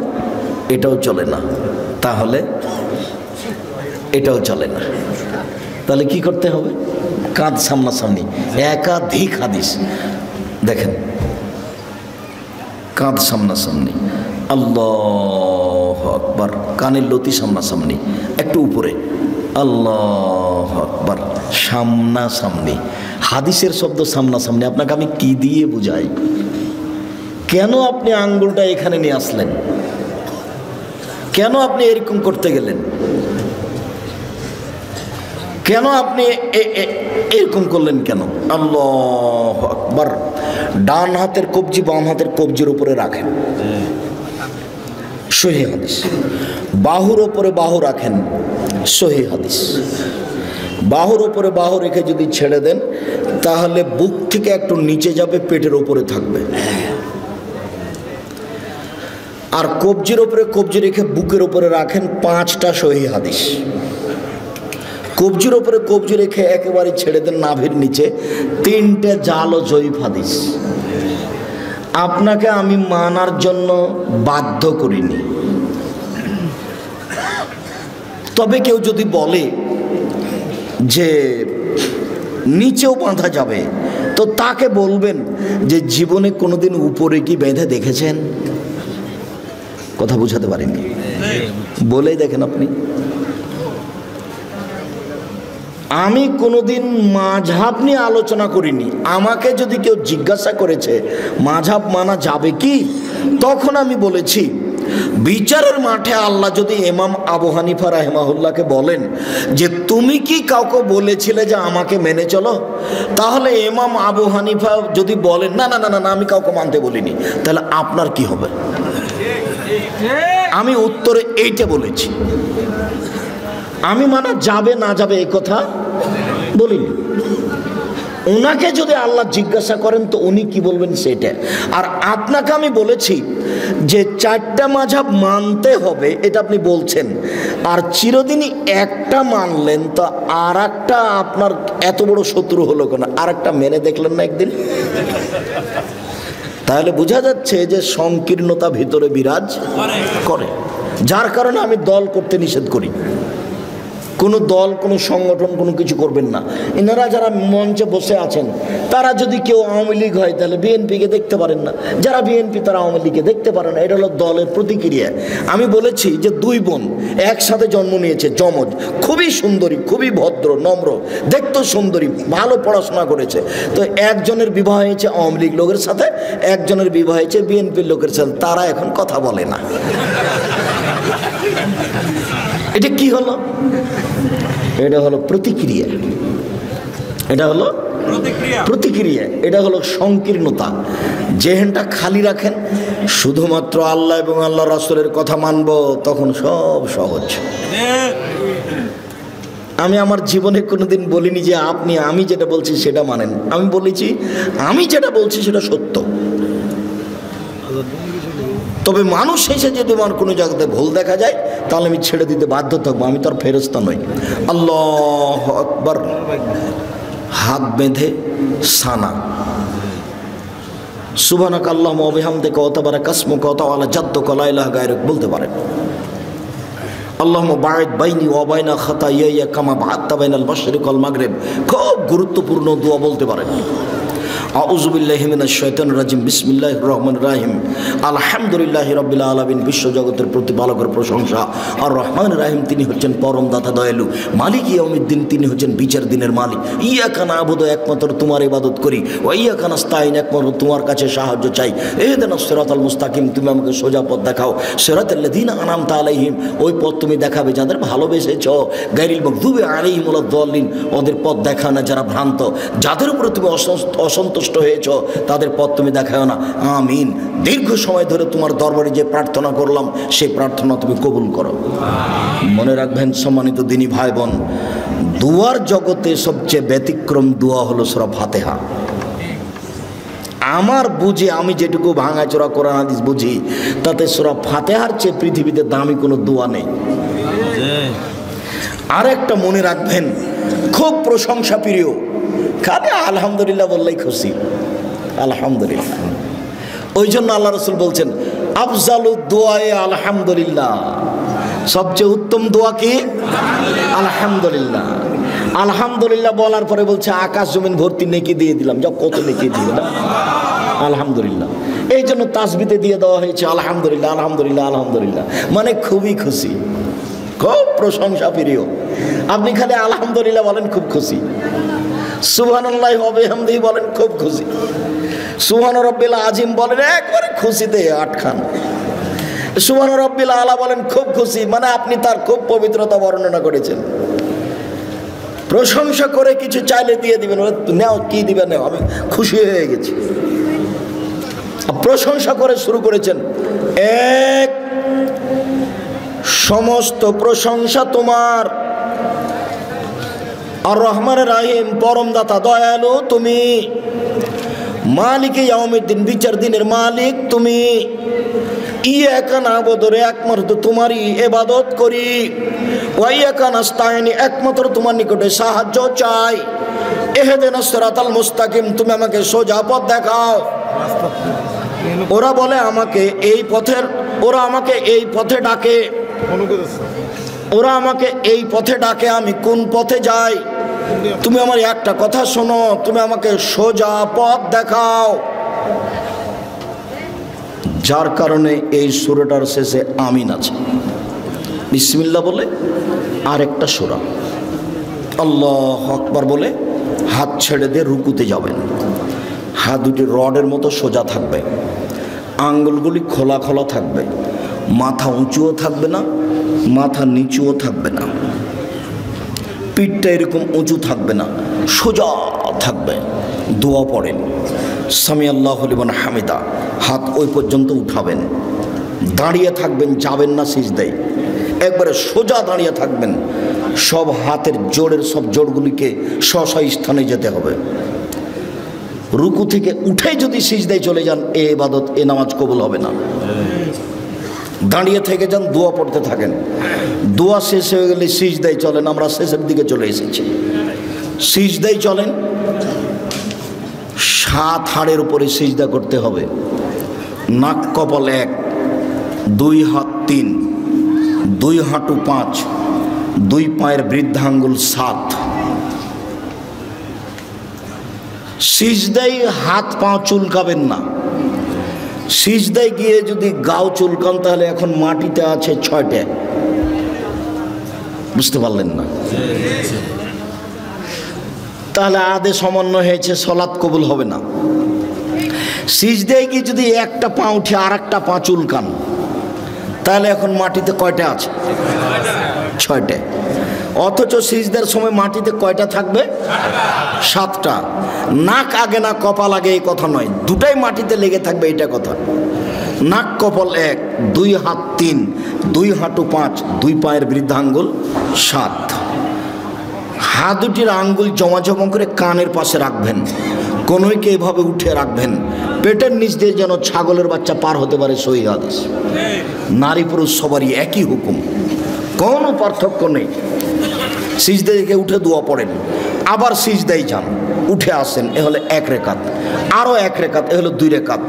এটাও চলে না, তাহলে এটাও চলে না। তাহলে কি করতে হবে? কাঁধ সামনাসামনি, একাধিক হাদিস দেখেন, কাঁধ সামনাসামনি, আল্লাহু আকবার, কানের লতি সামনাসামনি, একটু উপরে, আল্লাহু আকবার, সামনাসামনি। হাদিসের শব্দ সামনাসামনি আপনাকে আমি কি দিয়ে বুঝাই? কেন আপনি আঙ্গুলটা এখানে নিয়ে আসলেন? কেন আপনি এরকম করতে গেলেন? কেন আপনি এরকম করলেন কেন? আল্লাহু আকবার। ডান হাতের কবজি বাম হাতের কবজির উপরে রাখেন, সহিহ হাদিস। বাহুর উপরে বাহু রাখেন, সহিহ হাদিস। বাহুর উপরে বাহু রেখে যদি ছেড়ে দেন তাহলে বুক থেকে একটু নিচে যাবে, পেটের উপরে থাকবে। আর কবজির উপরে কবজি রেখে বুকের উপরে রাখেন, 5টা সহিহ হাদিস। কবজির উপরে কবজি রেখে একেবারে ছেড়ে দেন নাভির নিচে, 3টে জাল ও জয়ীফ হাদিস। আপনাকে আমি মানার জন্য বাধ্য করিনি। তবে কেউ যদি বলে যে নিচেও বাঁধা যাবে, তো তাকে বলবেন যে জীবনে কোনোদিন উপরে কি বেঁধে দেখেছেন? কথা বুঝাতে পারেননি, বলেই দেখেন আপনি। আমি কোনোদিন মাযহাব নিয়ে আলোচনা করিনি। আমাকে যদি কেউ জিজ্ঞাসা করেছে মাযহাব মানা যাবে কি, তখন আমি বলেছি বিচারের মাঠে আল্লাহ যদি ইমাম আবু হানিফা রাহিমাহুল্লাহকে বলেন যে তুমি কি কাউকে বলেছিলে যে আমাকে মেনে চলো, তাহলে ইমাম আবু হানিফা যদি বলেন না না না না আমি কাউকে মানতে বলিনি, তাহলে আপনার কি হবে? আমি উত্তরে এইটা বলেছি। আমি মানা যাবে না যাবে এই কথা বলিনি। ওনাকে যদি আল্লাহ জিজ্ঞাসা করেন তো উনি কি বলবেন সেটা। আর আপনাকে আমি বলেছি যে 4টা মাযহাব মানতে হবে, এটা আপনি বলছেন, আর চিরদিনই একটা মানলেন, তো আর একটা আপনার এত বড় শত্রু হলো কেন? আর একটা মেনে দেখলেন না একদিন? তাহলে বোঝা যাচ্ছে যে সংকীর্ণতা ভিতরে বিরাজ করে, যার কারণে আমি দল করতে নিষেধ করি। কোনো দল, কোনো সংগঠন, কোনো কিছু করবেন না। এনারা যারা মঞ্চে বসে আছেন তারা যদি কেউ আওয়ামী লীগ হয় তাহলে বিএনপিকে দেখতে পারেন না, যারা বিএনপি তারা আওয়ামী লীগকে দেখতে পারে না। এটা হলো দলের প্রতিক্রিয়া। আমি বলেছি যে 2 বোন একসাথে জন্ম নিয়েছে, যমজ, খুবই সুন্দরী, খুবই ভদ্র, নম্র, দেখতেও সুন্দরী, ভালো পড়াশোনা করেছে। তো একজনের বিবাহ হয়েছে আওয়ামী লীগ লোকের সাথে, একজনের বিবাহ হয়েছে বিএনপির লোকের সাথে। তারা এখন কথা বলে না। এটা কি হলো? এটা হলো প্রতিক্রিয়া, এটা হলো প্রতিক্রিয়া, এটা হলো সংকীর্ণতা। যেহেনটা খালি রাখেন শুধুমাত্র আল্লাহ এবং আল্লাহ রাসূলের কথা মানব, তখন সব সহজ। আমি আমার জীবনে কোনোদিন বলিনি যে আপনি আমি যেটা বলছি সেটা মানেন। আমি বলেছি আমি যেটা বলছি সেটা সত্য। তবে মানুষ এসে যদি আমার কোনো জায়গাতে ভুল দেখা যায় তাহলে আমি ছেড়ে দিতে বাধ্য থাকবো, আমি তার ফেরেশতা নই। আল্লাহু আকবার। হাত বেঁধে সানা, সুবহানাকা আল্লাহুম্মা ওয়া বিহামদিকা ওয়া তাবারাকা ইসমুকা ওয়া তাআলা জাদ্দুকা লা ইলাহা গায়রুক বলতে পারেন। আল্লাহুম্মা বা'id বাইনি ওয়া বাইনা খাতায়ায়া কামা বা'adta বাইনাল মাশরিক ওয়াল মাগরিব, খুব গুরুত্বপূর্ণ দোয়া বলতে পারেন। আউযু বিল্লাহি মিনাশ শাইতানির রাজিম, বিসমিল্লাহির রহমানির রহিম, আলহামদুলিল্লাহি রাব্বিল আলামিন। বিশ্বজগতের প্রতিপালকের প্রশংসা। আর রহমানির রহিম, তিনি হচ্ছেন পরম দাতা দয়ালু। মালিক ইয়াউমিদ্দিন, তিনি হচ্ছেন বিচার দিনের মালিক। ইয়াকা না'বুদু, একমাত্র তোমার ইবাদত করি। ওয়া ইয়াকা নাস্তাইন, একমাত্র তোমার কাছে সাহায্য চাই। ইহদিনাস সিরাতাল মুস্তাকিম, তুমি আমাকে সোজা পথ দেখাও। সিরাতাল লাযিনা আন'আমতা আলাইহিম, ওই পথ তুমি দেখাবে যাদের ভালোবেসেছো। গায়রিল মাগদুবি আলাইহিম ওয়ালাদ দাল্লিন, ওদের পথ দেখাও না যারা ভ্রান্ত। যাদের উপরে তুমি অসন্তুষ্ট হয়েছ তাদের পথ তুমি দেখাও না। আমিন। দীর্ঘ সময় ধরে তোমার দরবারে যে প্রার্থনা করলাম সেই প্রার্থনা তুমি কবুল করো। মনে রাখবেন সম্মানিত দিনী ভাই বোন, দুয়ার জগতে সবচেয়ে ব্যতিক্রম দোয়া হলো সূরা ফাতিহা। আমার বুঝে, আমি যেটুকু ভাঙাচোরা কোরআন হাদিস বুঝি, তাতে সূরা ফাতিহার চেয়ে পৃথিবীতে দামি কোনো দোয়া নেই। আর একটা মনে রাখবেন, খুব প্রশংসা প্রিয়, খালি আলহামদুলিল্লাহ বললেই খুশি, আলহামদুলিল্লাহ। ওই জন্য আল্লাহ রসুল বলছেন আফজালু দোয়ায়ে আলহামদুলিল্লাহ, সবচেয়ে উত্তম দোয়া কি আলহামদুলিল্লাহ। আলহামদুলিল্লাহ বলার পরে বলছে আকাশ জমিন ভর্তি নেকি দিয়ে দিলাম, যাও কত নেকি দিয়ে দিলাম আলহামদুলিল্লাহ। এই জন্য তাসবিতে দিয়ে দেওয়া হয়েছে আলহামদুলিল্লাহ আলহামদুলিল্লাহ আলহামদুলিল্লাহ, মানে খুবই খুশি, খুব প্রশংসা প্রিয়। আপনি খালি আলহামদুলিল্লাহ বলেন খুব খুশি, সুবহানাল্লাহি ওয়া বিহামদিহি বলেন খুব খুশি, সুবহান রাব্বিল আযীম বলেন একবারে খুশিতে আটখান, সুবহান রাব্বিল আলা বলেন খুব খুশি, মানে আপনি তার খুব পবিত্রতা বর্ণনা করেছেন। প্রশংসা করে কিছু চাইলে দিয়ে দিবেন, নাও কি দিবেন নাও, আমি খুশি হয়ে গেছি। প্রশংসা করে শুরু করেছেন, এক সমস্ত প্রশংসা তোমার, আর রহমান রাহিম পরম দাতা দয়ালু তুমি, মালিক ইয়াউমিদ্দিন বিচার দিনের মালিক তুমি, ইয়াকা নাবুদু একমাত্র তোমারই ইবাদত করি, ওয়া ইয়াকা নাস্তাইন একমাত্র তোমার নিকটে সাহায্য চাই, ইহদিনাস সিরাতাল মুস্তাকিম তুমি আমাকে সোজা পথ দেখাও। ওরা বলে আমাকে এই পথের, ওরা আমাকে এই পথে ডাকে, ওরা আমাকে এই পথে ডাকে, আমি কোন পথে যাই? তুমি আমার একটা কথা শোনো, তুমি আমাকে সোজা পথ দেখাও। যার কারণে এই সূরাটার শেষে আমিন আছে, বিসমিল্লাহ বলে আরেকটা সূরা, আল্লাহু আকবার বলে হাত ছেড়ে দিয়ে রুকুতে যাবেন। হাত দুটি রডের মতো সোজা থাকবে, আঙ্গুলগুলি খোলা খোলা থাকবে, মাথা উঁচুও থাকবে না, মাথা নিচুও থাকবে না, পিঠটা এরকম উঁচু থাকবে না, সোজা থাকবে। দোয়া পড়েন সামি আল্লাহু লিমান হামিদা, হাত ওই পর্যন্ত উঠাবেন, দাঁড়িয়ে থাকবেন, যাবেন না সিজদায়, একবারে সোজা দাঁড়িয়ে থাকবেন। সব হাতের জোড়ের সব জোড়গুলিকে স্ব স্থানে যেতে হবে। রুকু থেকে উঠে যদি সিজদায় চলে যান, এ ইবাদত, এ নামাজ কবুল হবে না। দাঁড়িয়ে থেকে যান, দোয়া পড়তে থাকেন, দোয়া শেষ হয়ে গেলে সিজদায় চলেন। আমরা শেষের দিকে চলে এসেছি, সিজদায় চলেন। 7 হাড়ের উপরে সিজদা করতে হবে, নাক কপাল 1, 2 হাত 3, 2 হাঁটু 5, 2 পায়ের বৃদ্ধাঙ্গুল 7। সিজদায় হাত পা চুলকাবেন না। সিজদায় গিয়ে যদি গাও চুলকান তাহলে এখন মাটিতে আছে 6টে, বুঝতে পারলেন না? তাহলে আদে সমন্বয় হয়েছে, সলাৎ কবুল হবে না। সিজদায় গিয়ে যদি একটা পা উঠে আর একটা পা চুলকান তাহলে এখন মাটিতে কয়টা আছে? 6টে। অথচ সিজদার সময় মাটিতে কয়টা থাকবে? 7টা। নাক আগে না কপাল আগে এই কথা নয়, দুটাই মাটিতে লেগে থাকবে, এটা কথা। নাক কপাল 1, 2 হাত 3, 2 হাঁটু 5, 2 পায়ের বৃদ্ধাঙ্গুল 7। হাত দুটির আঙ্গুল জমা জমা করে কানের পাশে রাখবেন, কোনোইকে এভাবে উঠে রাখবেন, পেটের নিচ দিয়ে যেন ছাগলের বাচ্চা পার হতে পারে, সহিহ হাদিস। নারী পুরুষ সবারই একই হুকুম, কোনো পার্থক্য নেই। সিজদায় থেকে উঠে দোয়া পড়েন, আবার সিজদায় যান, উঠে আসেন, এ হলে 1 রেকাত, আরও 1 রেকাত, এ হলো 2 রেকাত।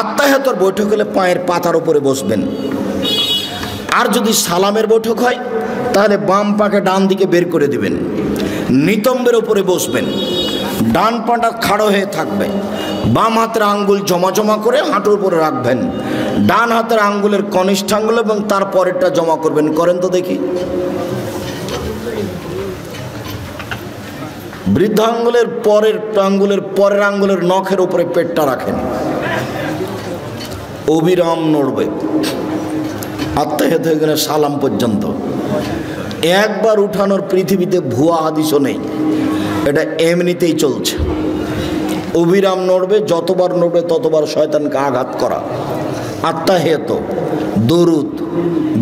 আত্তাহিয়াতুর বৈঠক হলে পায়ের পাতার উপরে বসবেন। আর যদি সালামের বৈঠক হয় তাহলে বাম পাকে ডান দিকে বের করে দিবেন, নিতম্বের উপরে বসবেন, ডান পাটা খাড়ো হয়ে থাকবে, বাম হাতের আঙ্গুল জমা জমা করে হাঁটুর উপরে রাখবেন, ডান হাতের আঙ্গুলের কনিষ্ঠ আঙ্গুল এবং তার পরেরটা জমা করবেন। করেন তো দেখি। বৃদ্ধ আঙ্গুলের পরের আঙ্গুলের নখের উপরে পেটটা রাখেন, অবিরাম নড়বে আত্তাহিয়াত হয়ে গেলে সালাম পর্যন্ত। একবার উঠানোর পৃথিবীতে ভুয়া হাদিসও নেই, এটা এমনিতেই চলছে। অবিরাম নড়বে, যতবার নড়বে ততবার শয়তানকে আঘাত করা। আত্তাহিয়াত, দরুদ,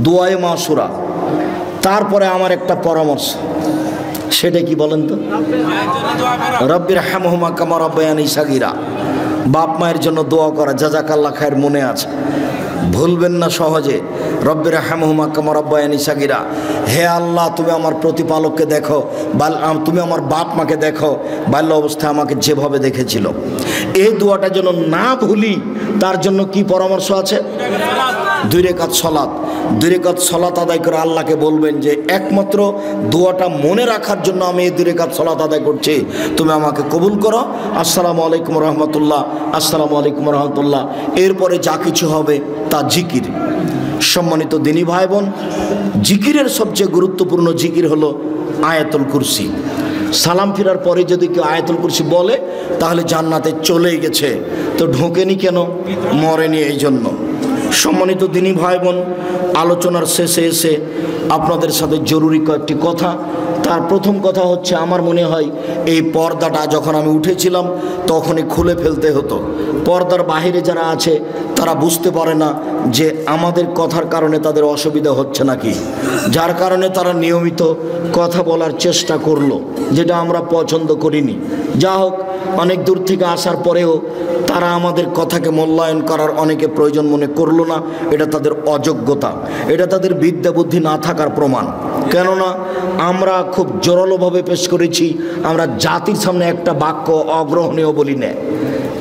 দুআয়ে মাসুরা। তারপরে আমার একটা পরামর্শ, সেটা কি বলেন তো? রব্বির হামহুমা কামা রাব্বায়ানি সাগীরা। বাপ মায়ের জন্য দোয়া করা, জাযাকাল্লাহ খায়ের, মনে আছে? ভুলবেন না সহজে। রব্বির হামহুমা কামা রাব্বায়ানি সাগীরা। হে আল্লাহ, তুমি আমার প্রতিপালককে দেখো, তুমি আমার বাপ মাকে দেখো, বাল্য অবস্থায় আমাকে যেভাবে দেখেছিল। এই দোয়াটা যেন না ভুলি, তার জন্য কি পরামর্শ আছে? 2 রাকাত সলাত। 2 রাকাত সলাত আদায় করে আল্লাহকে বলবেন যে একমাত্র দোয়াটা মনে রাখার জন্য আমি এই 2 রাকাত সলাত আদায় করছি, তুমি আমাকে কবুল করো। আসসালামু আলাইকুম রহমতুল্লাহ, আসসালামু আলাইকুম রহমতুল্লাহ। এরপরে যা কিছু হবে তা জিকির। সম্মানিত দিনী ভাই বোন, জিকিরের সবচেয়ে গুরুত্বপূর্ণ জিকির হলো আয়াতুল কুরসি। সালাম ফেরার পরে যদি কেউ আয়াতুল কুরসি বলে তাহলে জান্নাতে চলেই গেছে। তো ঢোকেনি কেন? মরেনি এই জন্য। সম্মানিত দিনী ভাই বোন, আলোচনার শেষে এসে আপনাদের সাথে জরুরি কয়েকটি কথা। তার প্রথম কথা হচ্ছে, আমার মনে হয় এই পর্দাটা যখন আমি উঠেছিলাম তখনই খুলে ফেলতে হতো। পর্দার বাহিরে যারা আছে তারা বুঝতে পারে না যে আমাদের কথার কারণে তাদের অসুবিধা হচ্ছে নাকি, যার কারণে তারা নিয়মিত কথা বলার চেষ্টা করলো, যেটা আমরা পছন্দ করিনি। যা হোক, অনেক দূর থেকে আসার পরেও তারা আমাদের কথাকে মূল্যায়ন করার অনেকে প্রয়োজন মনে করলো না। এটা তাদের অযোগ্যতা, এটা তাদের বিদ্যা বুদ্ধি না থাকার প্রমাণ। কেননা আমরা খুব জোরালোভাবে পেশ করেছি, আমরা জাতির সামনে একটা বাক্য অগ্রহণীয় বলি না।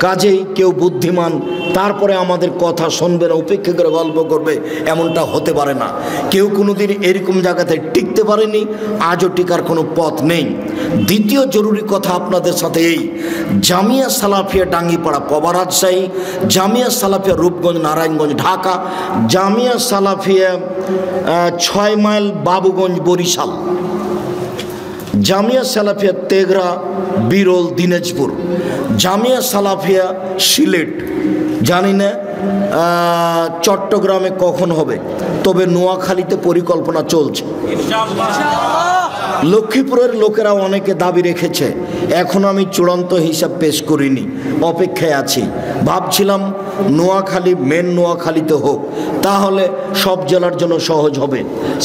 কাজেই কেউ বুদ্ধিমান তারপরে আমাদের কথা শুনবে না, উপেক্ষা করে গল্প করবে, এমনটা হতে পারে না। কেউ কোনোদিন এরকম জায়গাতে টিকতে পারেনি, আজও টিকার কোনো পথ নেই। দ্বিতীয় জরুরি কথা আপনাদের সাথে এই, জামিয়া সালাফিয়া ডাঙ্গিপাড়া পবা রাজশাহী, জামিয়া সালাফিয়া রূপগঞ্জ নারায়ণগঞ্জ ঢাকা, জামিয়া সালাফিয়া 6 মাইল বাবুগঞ্জ বরিশাল, জামিয়া সালাফিয়া তেঘরা বিরল দিনাজপুর, জামিয়া সালাফিয়া সিলেট, জানি না চট্টগ্রামে কখন হবে, তবে নোয়াখালীতে পরিকল্পনা চলছে। লক্ষ্মীপুরের লোকেরা অনেকে দাবি রেখেছে, এখন আমি চূড়ান্ত হিসাব পেশ করিনি, অপেক্ষায় আছি। ভাবছিলাম নোয়াখালী মেন নোয়াখালীতে হোক, তাহলে সব জেলার জন্য সহজ হবে।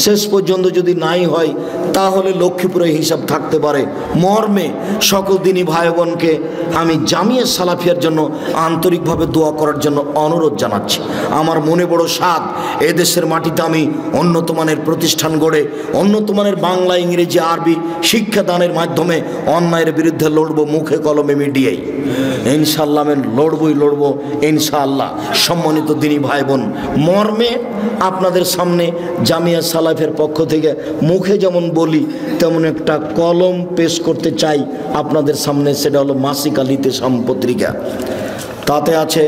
শেষ পর্যন্ত যদি নাই হয় তাহলে লক্ষ্মীপুরে হিসাব থাকতে পারে। মর্মে সকল দিনী ভাই বোনকে আমি জামিয়া সালাফিয়ার জন্য আন্তরিকভাবে দোয়া করার জন্য অনুরোধ জানাচ্ছি। আমার মনে বড় সাধ, এদেশের মাটিতে আমি উন্নত মানের প্রতিষ্ঠান গড়ে উন্নত মানের বাংলা ইংরেজি আরবি শিক্ষাদানের মাধ্যমে অন্যায়ের বিরুদ্ধে লড়বো, মুখে কলমে মিডিয়ায় ইনশাআল্লাহ আমি লড়বো ইনশাআল্লাহ। সম্মানিত দিনী ভাই বোন, মর্মে আপনাদের সামনে জামিয়া সালাফের পক্ষ থেকে মুখে যেমন বলি তেমন একটা কলম পেশ করতে চাই আপনাদের সামনে। সেটা হলো মাসিক আলিতে পত্রিকা। তাতে আছে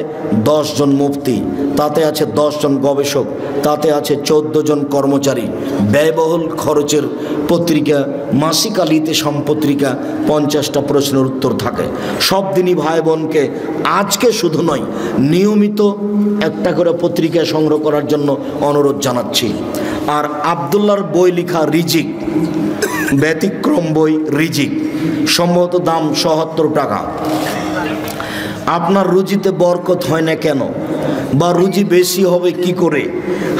10 জন মুফতি, তাতে আছে 10 জন গবেষক, তাতে আছে 14 জন কর্মচারী। ব্যয়বহুল খরচের পত্রিকা, মাসিক আলিতে পত্রিকা, 50টা প্রশ্নের উত্তর থাকে। সব দিনই ভাই বোনকে আজকে শুধু নয়, নিয়মিত একটা করে পত্রিকা সংগ্রহ করার জন্য অনুরোধ জানাচ্ছি। আর আবদুল্লাহর বই লেখা রিজিক, ব্যতিক্রম বই রিজিক, সম্ভবত দাম ৭৭ টাকা। আপনার রুজিতে বরকত হয় না কেন, বা রুজি বেশি হবে কি করে?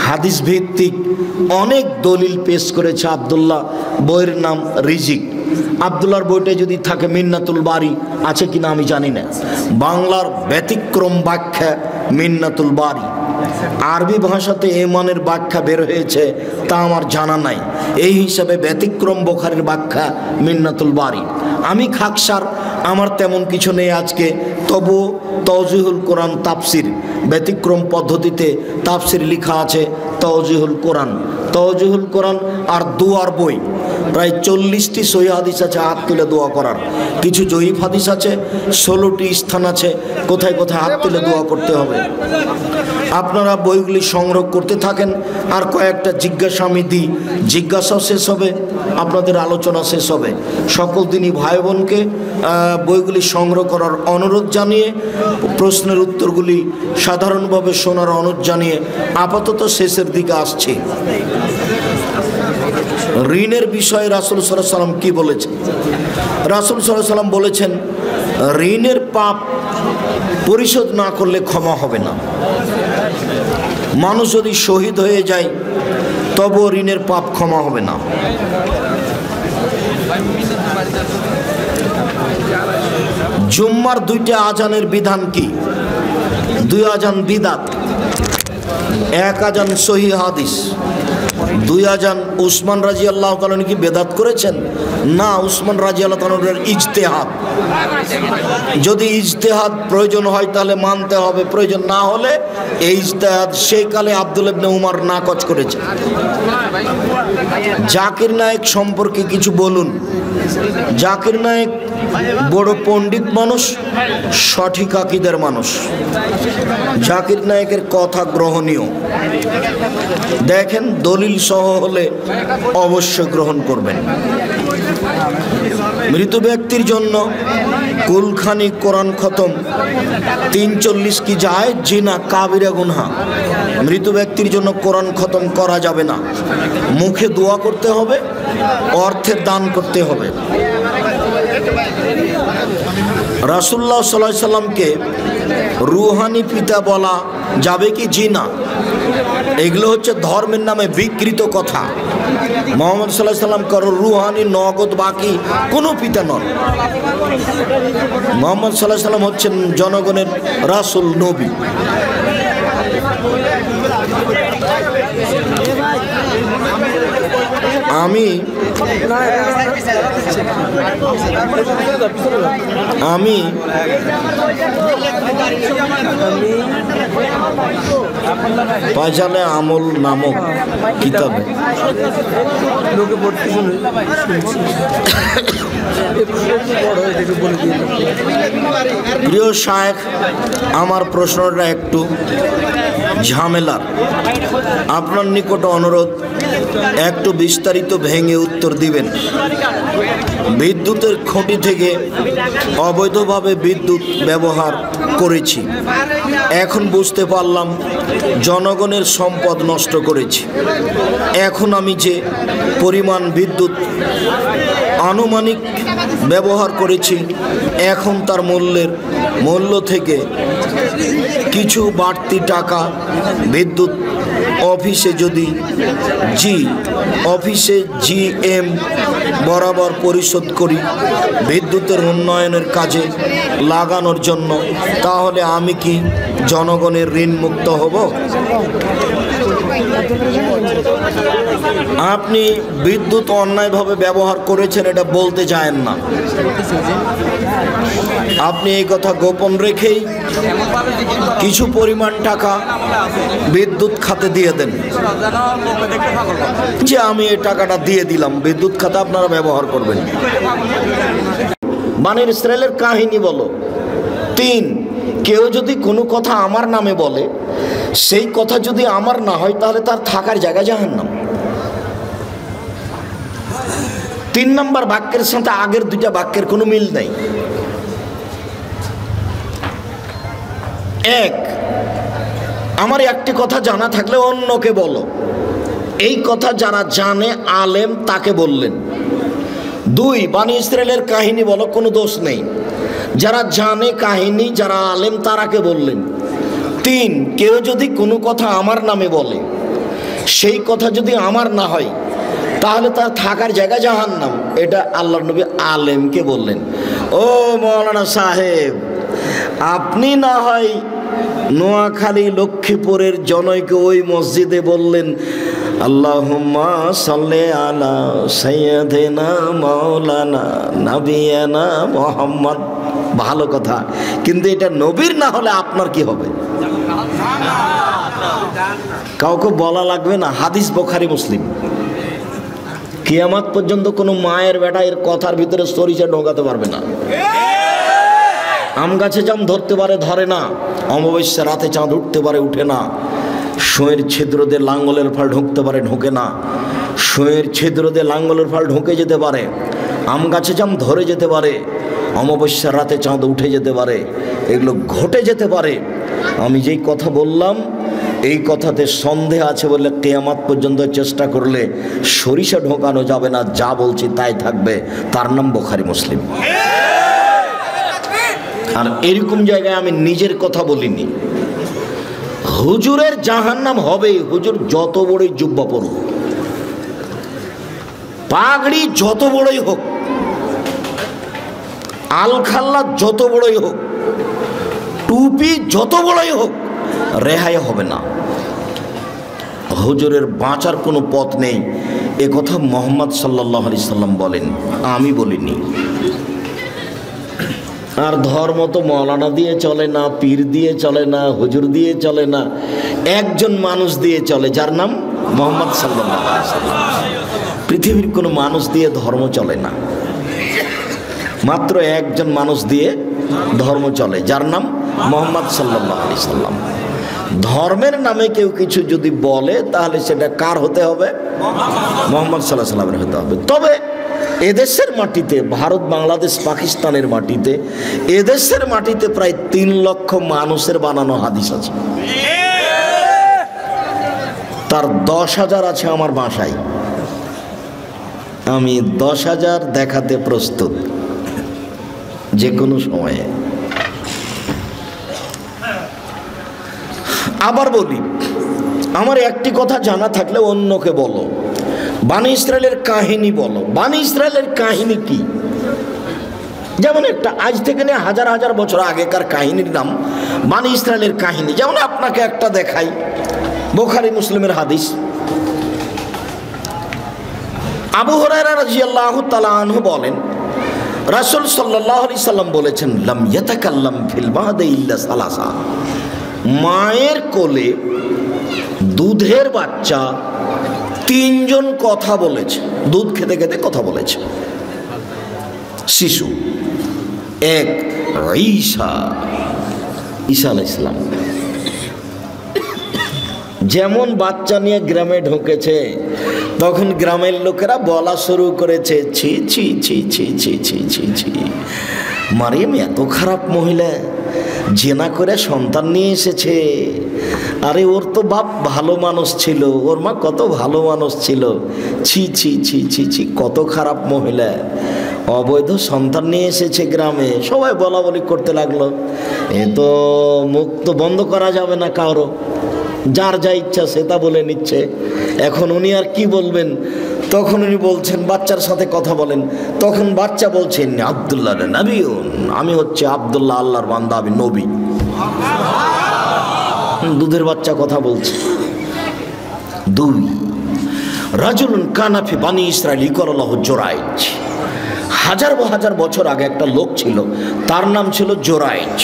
হাদিস ভিত্তিক অনেক দলিল পেশ করেছে আবদুল্লাহ, বইয়ের নাম রিজিক। আবদুল্লাহর বইটা যদি থাকে মিন্নাতুল বারি আছে কিনা আমি জানি না। বাংলার ব্যতিক্রম ব্যাখ্যা মিন্নাতুল বারি, আরবি ভাষাতে এমানের ব্যাখ্যা বের হয়েছে তা আমার জানা নাই। এই হিসাবে ব্যতিক্রম বুখারীর ব্যাখ্যা মিন্নাতুল বারি। আমি খাকসার, আমার তেমন কিছু নেই আজকে, তবু তাওজিহুল কোরআন তাফসির, ব্যতিক্রম পদ্ধতিতে তাফসির লেখা আছে তাওজিহুল কোরআন। তাওজিহুল কোরআন আর দোয়ার বই, প্রায় 40টি সহিহ হাদিস আছে হাত তুলে দোয়া করার, কিছু জয়ীফ হাদিস আছে, 16টি স্থান আছে কোথায় কোথায় হাত তুলে দোয়া করতে হবে। আপনারা বইগুলি সংগ্রহ করতে থাকেন, আর কয়েকটা জিজ্ঞাসা আমি দিই, জিজ্ঞাসাও শেষ হবে, আপনাদের আলোচনা শেষ হবে। সকল দিনই ভাই বোনকে বইগুলি সংগ্রহ করার অনুরোধ জানিয়ে, প্রশ্নের উত্তরগুলি সাধারণভাবে শোনার অনুরোধ জানিয়ে আপাতত শেষের দিকে আসছি। ঋণের বিষয়ে রাসূল সাল্লাল্লাহু আলাইহি ওয়াসাল্লাম কি বলেছেন? রাসূল সাল্লাল্লাহু আলাইহি ওয়াসাল্লাম বলেছেন, ঋণের পাপ পরিশোধ না করলে ক্ষমা হবে না। মানুষ যদি শহীদ হয়ে যায় তবুও ঋণের পাপ ক্ষমা হবে না। জুম্মার 2টা আজানের বিধান কি? 2 আজান বিদআত, এক আজান সহি হাদিস, 2 আজান উসমান রাদিয়াল্লাহু তাআলা কি বেদাত করেছেন? না, উসমান রাদিয়াল্লাহু তাআলার ইজতিহাদ। যদি ইজতিহাদ প্রয়োজন হয় তাহলে মানতে হবে, প্রয়োজন না হলে এই ইজতিহাদ সেই কালে আব্দুল্লাহ ইবনে উমর নাকচ করেছে। জাকির নায়েক সম্পর্কে কিছু বলুন। জাকির নায়েক বড় পণ্ডিত মানুষ, সঠিক আকীদার মানুষ। জাকির নায়েকের কথা গ্রহণীয়। দেখেন দলিল সহ হলে অবশ্যই গ্রহণ করবেন। মৃত ব্যক্তির জন্য কুলখানি, কোরআন খতম, 43 কি যায় জিনা কাবিরা গুনহা। মৃত ব্যক্তির জন্য কোরআন খতম করা যাবে না। মুখে দোয়া করতে হবে, অর্থের দান করতে হবে। রাসূলুল্লাহ সাল্লাল্লাহু আলাইহি সাল্লামকে রুহানি পিতা বলা যাবে কি? জি না। এগুলো হচ্ছে ধর্মের নামে বিকৃত কথা। মুহাম্মদ সাল্লাল্লাহু আলাইহি সাল্লাম কারো রুহানি, নগদ, বাকি কোনো পিতা নন। মুহাম্মদ সাল্লাল্লাহু আলাইহি সাল্লাম হচ্ছেন জনগণের রাসূল, নবী। আমি পায়জালে আমল নামক কিতাবে প্রিয় শায়েখ, আমার প্রশ্নটা একটু ঝামেলার। আপনার নিকট অনুরোধ, একটু বিস্তারিত ভেঙে উত্তর দিবেন। বিদ্যুতের খুঁটি থেকে অবৈধভাবে বিদ্যুৎ ব্যবহার করেছি, এখন বুঝতে পারলাম জনগণের সম্পদ নষ্ট করেছি। এখন আমি যে পরিমাণ বিদ্যুৎ আনুমানিক ব্যবহার করেছি, এখন তার মূল্য থেকে কিছু বাড়তি টাকা বিদ্যুৎ অফিসে জিএম বরাবর পরিশোধ করি বিদ্যুতের উন্নয়নের কাজে লাগানোর জন্য, তাহলে আমি কি জনগণের ঋণ মুক্ত হব? আপনি বিদ্যুৎ অন্যায়ভাবে ব্যবহার করেছেন এটা বলতে চান না। আপনি এই কথা গোপন রেখেই কিছু পরিমাণ টাকা বিদ্যুৎ খাতে দিয়ে দেন, যে আমি এই টাকাটা দিয়ে দিলাম, বিদ্যুৎ খাতে আপনারা ব্যবহার করবেন। বানি ইসরাইলের কাহিনী বলো। 3, কেউ যদি কোনো কথা আমার নামে বলে, সেই কথা যদি আমার না হয় তাহলে তার থাকার জায়গা জাহান্নাম। 3 নম্বর বাক্যের সাথে আগের 2টা বাক্যের কোনো মিল নেই। 1, আমার একটি কথা জানা থাকলে অন্যকে বলো, এই কথা যারা জানে আলেম তাকে বললেন। 2, বানি ইসরাইলের কাহিনী বলো, কোনো দোষ নেই, যারা জানে কাহিনী, যারা আলেম তারাকে বললেন। 3, কেউ যদি কোনো কথা আমার নামে বলে, সেই কথা যদি আমার না হয় তাহলে তার থাকার জায়গা জাহান্নাম। এটা আল্লাহর নবী আলেমকে বললেন। ও মাওলানা সাহেব, আপনি না হয় নোয়াখালী লক্ষ্মীপুরের জনৈকে ওই মসজিদে বললেন আল্লাহুম্মা সাল্লি আলা সাইয়্যিদিনা মাওলানা নবিয়ানা মুহাম্মদ, ভালো কথা, কিন্তু এটা নবীর না হলে আপনার কি হবে? কাউকে বলা লাগবে না। হাদিস বুখারী মুসলিম। কিয়ামত পর্যন্ত কোনো মায়ের বেটা এর কথার ভিতরে সরিষা ঢোকাতে পারবে না। আম গাছে জাম ধরতে পারে, ধরে না। অমাবস্যা রাতে চাঁদ উঠতে পারে, উঠে না। শোয়ের ছিদ্র দিয়ে লাঙ্গলের ফাল ঢুকতে পারে, ঢোকে না। শোয়ের ছিদ্র দিয়ে লাঙ্গলের ফাল ঢুকে যেতে পারে। আম গাছে জাম ধরে যেতে পারে। অমাবস্যার রাতে চাঁদ উঠে যেতে পারে, এগুলো ঘটে যেতে পারে। আমি যেই কথা বললাম এই কথাতে সন্দেহ আছে বলে কিয়ামত পর্যন্ত চেষ্টা করলে সরিষা ঢোকানো যাবে না। যা বলছি তাই থাকবে, তার নাম বুখারী মুসলিম। আর এরকম জায়গায় আমি নিজের কথা বলিনি। হুজুরের জাহান্নাম হবে। হুজুর যত বড়ই জুব্বা পড়ুক, পাগড়ি যত বড়ই হোক, আলখাল্লা যত বড়ই হোক, টুপি যত বড়ই হোক, রেহাই হবে না। হুজুরের বাঁচার কোনো পথ নেই, এ কথা মুহাম্মদ সাল্লাল্লাহু আলাইহি সাল্লাম বলেন, আমি বলিনি। আর ধর্ম তো মৌলানা দিয়ে চলে না, পীর দিয়ে চলে না, হুজুর দিয়ে চলে না, একজন মানুষ দিয়ে চলে, যার নাম মুহাম্মদ সাল্লাল্লাহু আলাইহি সাল্লাম। পৃথিবীর কোনো মানুষ দিয়ে ধর্ম চলে না, মাত্র একজন মানুষ দিয়ে ধর্ম চলে, যার নাম মুহাম্মদ সাল্লাল্লাহু আলাইহি সাল্লাম। ধর্মের নামে কেউ কিছু যদি বলে তাহলে সেটা কার হতে হবে? মুহাম্মদ সাল্লাল্লাহু আলাইহি সাল্লামের হতে হবে। তবে এদেশের মাটিতে, ভারত, বাংলাদেশ, পাকিস্তানের মাটিতে, এদেশের মাটিতে প্রায় 3 লক্ষ মানুষের বানানো হাদিস আছে, তার 10,000 আছে আমার বাসায়। আমি 10,000 দেখাতে প্রস্তুত যে কোনো সময়ে। আবার বলি, আমার একটি কথা জানা থাকলে অন্যকে বলো, বানি ইসরায়েলের কাহিনী বলো। বানি ইসরায়েলের কাহিনী কি? যেমন একটা আজ থেকে নিয়ে হাজার হাজার বছর আগেকার কাহিনীর নাম বানি ইসরায়েলের কাহিনী। যেমন আপনাকে একটা দেখাই, বুখারী মুসলিমের হাদিস। আবু হুরায়রা রাদিয়াল্লাহু তাআলা আনহু বলেন, রাসূল সাল্লাল্লাহু আলাইহি সাল্লাম বলেছেন, লাম ইয়াতাকাল্লাম ফিল মাহদি ইল্লা সালাসা। মায়ের কোলে দুধের বাচ্চা 3 জন কথা বলেছে, দুধ খেতে খেতে কথা বলেছে। শিশু এক, ঈসা আলাইহিস সালাম। যেমন বাচ্চা নিয়ে গ্রামে ঢুকেছে, তখন গ্রামের লোকেরা বলা শুরু করেছে, ছি ছি ছি ছি ছি ছি ছি ছি, মারিয়াম এত খারাপ মহিলা, জেনা করে সন্তান নিয়ে এসেছে। আরে ওর তো বাপ ভালো মানুষ ছিল, ওর মা কত ভালো মানুষ ছিল, ছি ছি ছি ছি ছি, কত খারাপ মহিলা, অবৈধ সন্তান নিয়ে এসেছে গ্রামে। সবাই বলা বলি করতে লাগলো। এ তো মুখ তো বন্ধ করা যাবে না কারো, যার যা ইচ্ছা সে তা বলে নিচ্ছে। এখন উনি আর কি বলবেন? তখন উনি বলছেন, বাচ্চার সাথে কথা বলেন। তখন বাচ্চা বলছেন, আব্দুল্লাহ নবী, আমি হচ্ছে আব্দুল্লাহ, আল্লাহর বান্দা, আমি নবী। দুধের বাচ্চা কথা বলছে। 2, রাজুলুন কানা ফি বানি ইসরাইল ইউকালু লাহু জুরাইজ। হাজার বছর আগে একটা লোক ছিল, তার নাম ছিল জুরাইজ।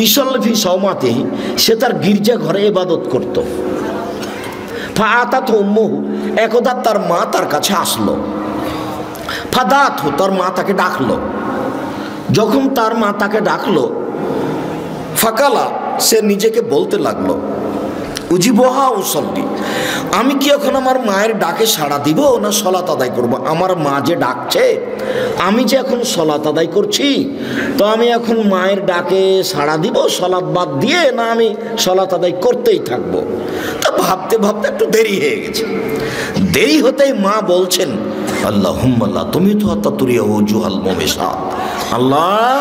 ইসাল্লি ফি সাওমাতিহি, সে তার গির্জা ঘরে ইবাদত করত। ফাআতাতহু উম্মুহু, একদা তার মা তার কাছে আসলো। ফাদাতহু, তার মা তাকে ডাকলো। যখন তার মা তাকে ডাকলো, ফাকালা, সে নিজেকে বলতে লাগলো, উজিবহা উসল্লি, আমি কি এখন আমার মায়ের ডাকে সাড়া দিব না সলাত আদায় করব? আমার মা যে ডাকছে, আমি যে এখন সলাত আদায় করছি, তো আমি এখন মায়ের ডাকে সাড়া দিব সলাত বাদ দিয়ে, না আমি সলাত আদায় করতেই থাকবো? তা ভাবতে ভাবতে একটু দেরি হয়ে গেছে। দেরি হতেই মা বলছেন, আল্লাহুম্মা তুমি তো তাতুরিয়া ওজুহাল মুমিসাত, আল্লাহ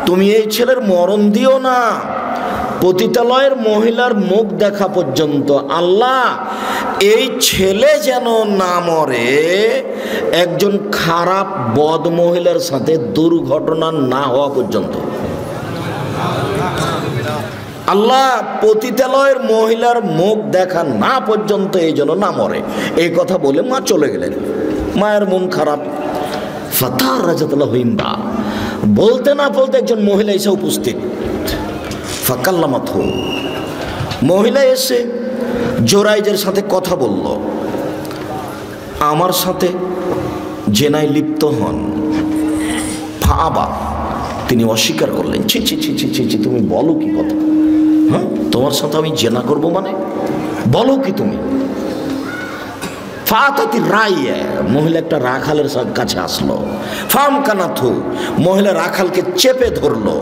তুমি এই ছেলের মরণ দিও না, পতিতালয়ের মহিলার মুখ দেখা পর্যন্ত। আল্লাহ এই ছেলে যেন না মরে একজন খারাপ বদ মহিলার সাথে দুর্ঘটনা না হওয়া পর্যন্ত। আল্লাহ পতিতালয়ের মহিলার মুখ দেখা না পর্যন্ত এই জন্য না মরে, এই কথা বলে মা চলে গেলেন। মায়ের মন খারাপ। ফাতার রাজাতুল্লাহ হিন্দা, বলতে না বলতে একজন মহিলা এসে উপস্থিত। ফাকাল্লামাতহু, মহিলা এসে জোরাইজের সাথে কথা বলল, আমার সাথে জেনায় লিপ্ত হন। ফাআবা, তিনি অস্বীকার করলেন। ছি ছি ছি ছি ছি ছি, তুমি বলো কি কথা? হ্যাঁ, তোমার সাথে আমি জেনা করব মানে? বলো কি তুমি? ফাতাতি রাইয়া, মহিলা একটা রাখালের কাছে আসলো। ফাম কানাথু, মহিলা রাখালকে চেপে ধরলো,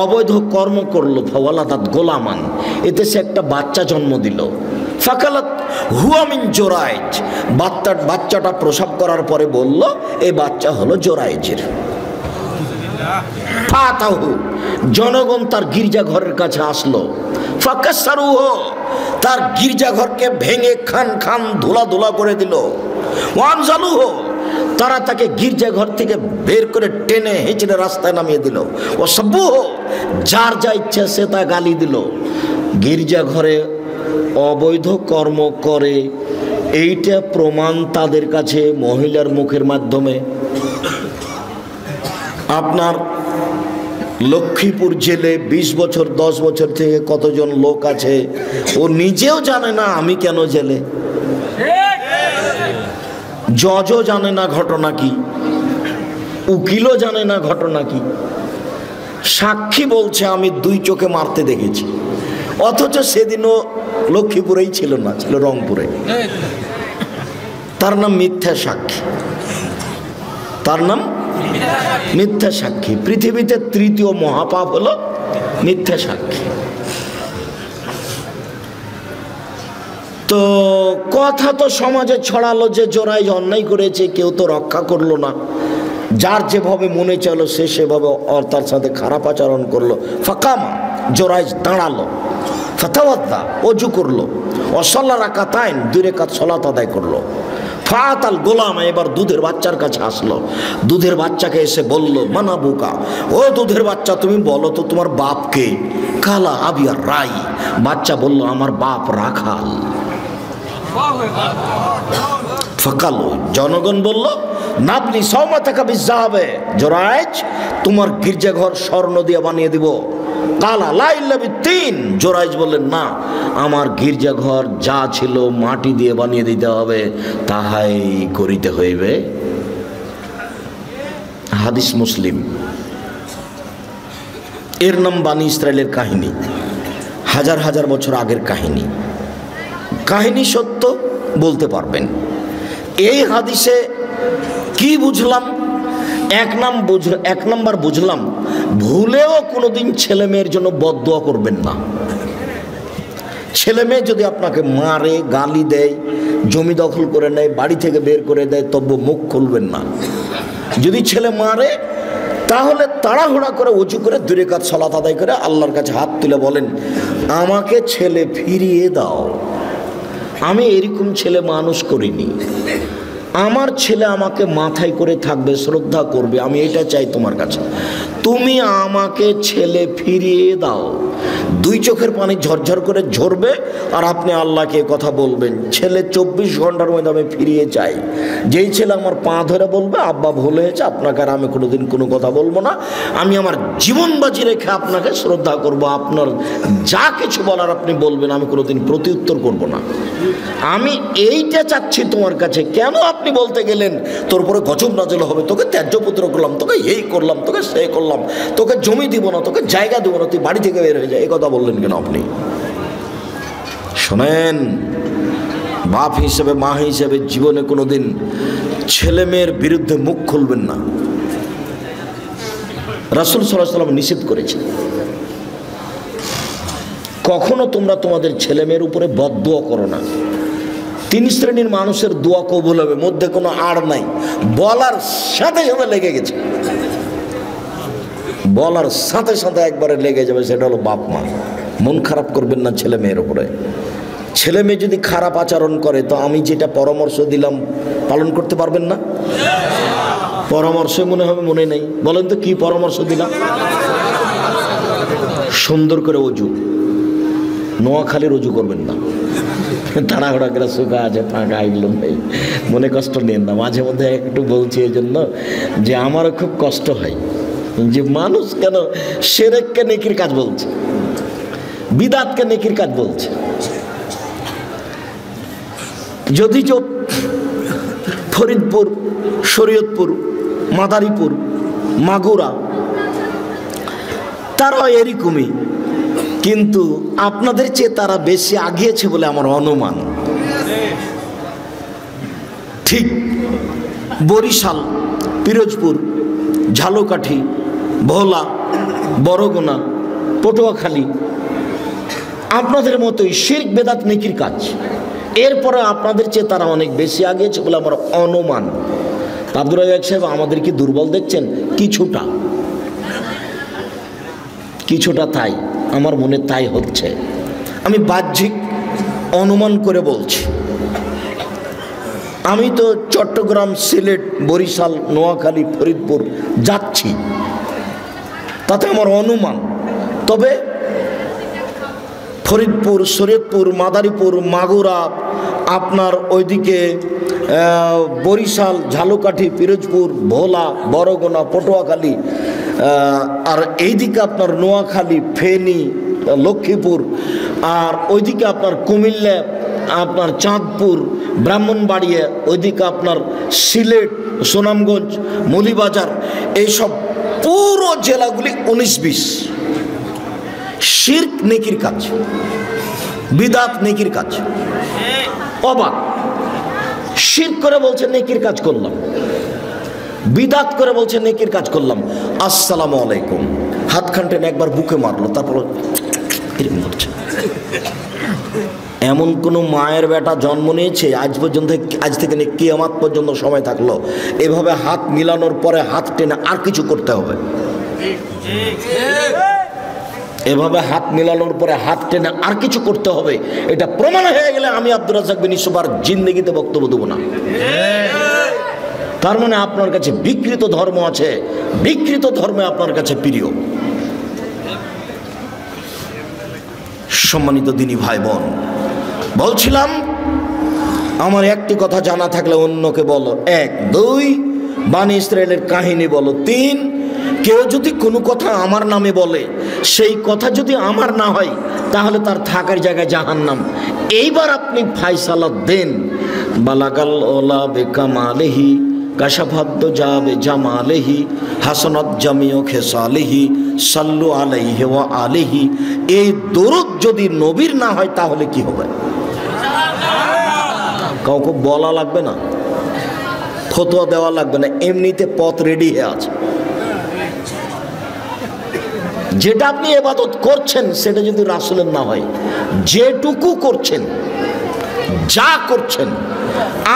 অবৈধ কর্ম করলো। ফাওয়ালাদাত গোলামান, এতে সে একটা বাচ্চা জন্ম দিল। ফাকালাত হুয়া মিন জোরাইজ, বাচ্চাটা প্রসব করার পরে বলল এই বাচ্চা হলো জোরাইজের। ফাতাহু, জনগণ তার গির্জা ঘরের কাছে আসলো। ফাকাসসারুহু, তার গির্জা ঘরকে ভেঙে খান খান ধুলা ধুলা করে দিল। ওয়ানজালুহু, তারা তাকে গির্জা ঘর থেকে বের করে টেনে হেঁচড়ে রাস্তায় নামিয়ে দিল। ও সব্বুহু, যার যা ইচ্ছা সে তা গালি দিল। গির্জা ঘরে অবৈধ কর্ম করে, এইটা প্রমাণ তাদের কাছে মহিলার মুখের মাধ্যমে। আপনার লক্ষ্মীপুর জেলে 20 বছর 10 বছর থেকে কতজন লোক আছে, ও নিজেও জানে না আমি কেন জেলে, জজও জানে না ঘটনা কি, উকিলও জানে না ঘটনা কি, সাক্ষী বলছে আমি 2 চোখে মারতে দেখেছি, অথচ সেদিনও লক্ষ্মীপুরেই ছিল না, ছিল রংপুরে। তার নাম মিথ্যা সাক্ষী, তার নাম মিথ্যা সাক্ষী। পৃথিবীতে 3য় মহাপাপ হলো মিথ্যা সাক্ষী। তো কথা তো সমাজে ছড়ালো যে জোরাইজ অন্যায় করেছে, কেউ তো রক্ষা করলো না, যার যেভাবে মনে চলো সে সেভাবে তার সাথে খারাপ আচরণ করলো। ফাকামা, জোরাইজ দাঁড়ালো, ফাতাওয়াদ্দা, অজু করলো, অসল্লা রাকাতাইন, 2 রাকাত সালাত আদায় করলো। ফাতাল গোলাম, এবার দুধের বাচ্চার কাছে আসলো, দুধের বাচ্চাকে এসে বলল, মানা বুকা, ও দুধের বাচ্চা তুমি বলো তো তোমার বাপকে। কালা আবিয়ার রাই, বাচ্চা বলল আমার বাপ রাখাল। ফাকালো, জনগণ বলল, নাবলি সওমাতাকা বিযাবে, জোরাইজ তোমার গির্জাঘর স্বর্ণ দিয়ে বানিয়ে দিব। কালা লা ইল্লা বিতিন, জোরাইজ বললেন না, আমার গির্জাঘর যা ছিল মাটি দিয়ে বানিয়ে দিতে হবে, তাহাই করিতে হইবে। হাদিস মুসলিম। এর নাম বানি ইসরায়েলের কাহিনী, হাজার হাজার বছর আগের কাহিনী। কাহিনী সত্য, বলতে পারবেন। এই হাদিসে কি বুঝলাম? এক নাম্বার বুঝলাম, ভুলেও কোনোদিন ছেলে মেয়ের জন্য বদদুয়া করবেন না। ছেলে মেয়ে যদি আপনাকে মারে, গালি দেয়, জমি দখল করে নেয়, বাড়ি থেকে বের করে দেয়, তবু মুখ খুলবেন না। যদি ছেলে মারে তাহলে তাড়াহুড়া করে উঁচু করে 2 রাকাত সালাত আদায় করে আল্লাহর কাছে হাত তুলে বলেন, আমাকে ছেলে ফিরিয়ে দাও, আমি এরকম ছেলে মানুষ করিনি, আমার ছেলে আমাকে মাথায় করে থাকবে, শ্রদ্ধা করবে, আমি এটা চাই তোমার কাছে, তুমি আমাকে ছেলে ফিরিয়ে দাও। 2 চোখের পানি ঝরঝর করে ঝরবে, আর আপনি আল্লাহকে কথা বলবেন, ছেলে 24 ঘন্টার মধ্যে আমি ফিরিয়ে চাই। যেই ছেলে আমার পা ধরে বলবে, আব্বা ভুল হয়েছে, আপনাকে আর আমি কোনোদিন কোনো কথা বলবো না, আমি আমার জীবন বাজি রেখে আপনাকে শ্রদ্ধা করব, আপনার যা কিছু বলার আপনি বলবেন, আমি কোনোদিন প্রত্যুত্তর করব না, আমি এইটা চাচ্ছি তোমার কাছে। কেন আপনি বলতে গেলেন তোর উপরে গজব নাজল হবে, তোকে ত্যায্যপুত্র করলাম, তোকে এই করলাম, তোকে সে করলাম, তোকে জমি দিব না, তোকে জায়গা দিব না, তুই বাড়ি থেকে বের হয়ে যায়, এই কথা বললেন কেন আপনি? শোনেন, বাপ হিসেবে, মা হিসেবে জীবনে কোনোদিন ছেলে মেয়ের বিরুদ্ধে মুখ খুলবেন না। রাসূল সাল্লাল্লাহু আলাইহি ওয়াসাল্লাম নিষেধ করেছেন, কখনো তোমরা তোমাদের ছেলে মেয়ের উপরে বদদুয়া করো না। 3 শ্রেণীর মানুষের দোয়া কবুল হবে, মধ্যে কোনো আড় নাই, বলার সাথে সাথে লেগে গেছে, বলার সাথে সাথে একবারে লেগে যাবে, সেটা হলো বাপ মা। মন খারাপ করবেন না ছেলে মেয়ের উপরে। ছেলে মেয়ে যদি খারাপ আচরণ করে, তো আমি যেটা পরামর্শ দিলাম পালন করতে পারবেন না? পরামর্শ মনে হবে মনে নেই, বলেন তো কি পরামর্শ দিলাম? সুন্দর করে অজু, নোয়াখালীর অজু করবেন না, তাড়াহুড়া করে শুকা আছে, ফাঁকা এগুলো নেই, মনে কষ্ট নেন না। মাঝে মধ্যে একটু বলছি এই জন্য যে আমারও খুব কষ্ট হয় যে মানুষ কেন শিরককে নেকির কাজ বলছে, বিদআতকে নেকির কাজ বলছে। যদি ফরিদপুর, শরীয়তপুর, মাদারীপুর, মাগুরা তারা এরকমই, কিন্তু আপনাদের চেয়ে তারা বেশি আগিয়েছে বলে আমার অনুমান। ঠিক বরিশাল, পিরোজপুর, ঝালকাঠি, ভোলা, বরগুনা, পটুয়াখালী আপনাদের মতোই শিরক বেদাত নেকির কাজ, এরপরে আপনাদের চেয়ে তারা অনেক বেশি আগিয়েছে বলে আমার অনুমান। আব্দুর রাজ্জাক সাহেব আমাদের কি দুর্বল দেখছেন? কিছুটা কিছুটা, তাই আমার মনে তাই হচ্ছে, আমি বাহ্যিক অনুমান করে বলছি। আমি তো চট্টগ্রাম, সিলেট, বরিশাল, নোয়াখালী, ফরিদপুর যাচ্ছি, তাতে আমার অনুমান। তবে ফরিদপুর, শরীয়তপুর, মাদারীপুর, মাগুরা, আপনার ওইদিকে বরিশাল, ঝালকাঠি, পিরোজপুর, ভোলা, বরগুনা, পটুয়াখালী, আর এইদিকে আপনার নোয়াখালী, ফেনী, লক্ষ্মীপুর, আর ওইদিকে আপনার কুমিল্লা, আপনার চাঁদপুর, ব্রাহ্মণবাড়িয়া, ওইদিকে আপনার সিলেট, সুনামগঞ্জ, মৌলভীবাজার, এইসব পুরো জেলাগুলি 19-20 শিরক নেকির কাজ, বিদাত নেকির কাজ। অবাক, শিরক করে বলছে নেকির কাজ করলাম, বিদাত করে বলছে নেকির কাজ করলাম। আসসালামু আলাইকুম, হাতখান টেনে একবার বুকে মারলো, তারপর এরকম করছে। এমন কোনো মায়ের বেটা জন্ম নিয়েছে আজ পর্যন্ত, আজ থেকে কিয়ামত পর্যন্ত সময় থাকলো এভাবে হাত মিলানোর পরে হাত টেনে আর কিছু করতে হবে? এভাবে হাত মিলানোর পরে হাত টেনে আর কিছু করতে হবে, এটা প্রমাণ হয়ে গেলে আমি আব্দুর রাজ্জাক বিন ইউসুফ আর জিন্দেগিতে বক্তব্য দেবো না। তার মানে আপনার কাছে বিকৃত ধর্ম আছে, বিকৃত ধর্মে আপনার কাছে প্রিয়। সম্মানিত দিনী ভাই বোন, বলছিলাম আমার একটি কথা জানা থাকলে অন্যকে বলো, 1, 2 বানি ইসরায়েলের কাহিনী বলো, 3 কেউ যদি কোনো কথা আমার নামে বলে, সেই কথা যদি আমার না হয় তাহলে তার থাকার জায়গায় জাহান্নাম। এইবার আপনি ফায়সালা দেন। বালাগাল ওলা বেকামালেহি কাশাফাদ্দ যাবে জামালেহি হাসনাত জামিও খেসালেহি সাল্লু আলাইহি ওয়া আলিহি। এই দরুদ যদি নবীর না হয় তাহলে কি হবে? কাউকে বলা লাগবে না, ফতোয়া দেওয়া লাগবে না, এমনিতে পথ রেডি হয়ে আছে। যেটা আপনি ইবাদত করছেন সেটা যদি রাসূলের না হয়, যেটুকু করছেন, যা করছেন,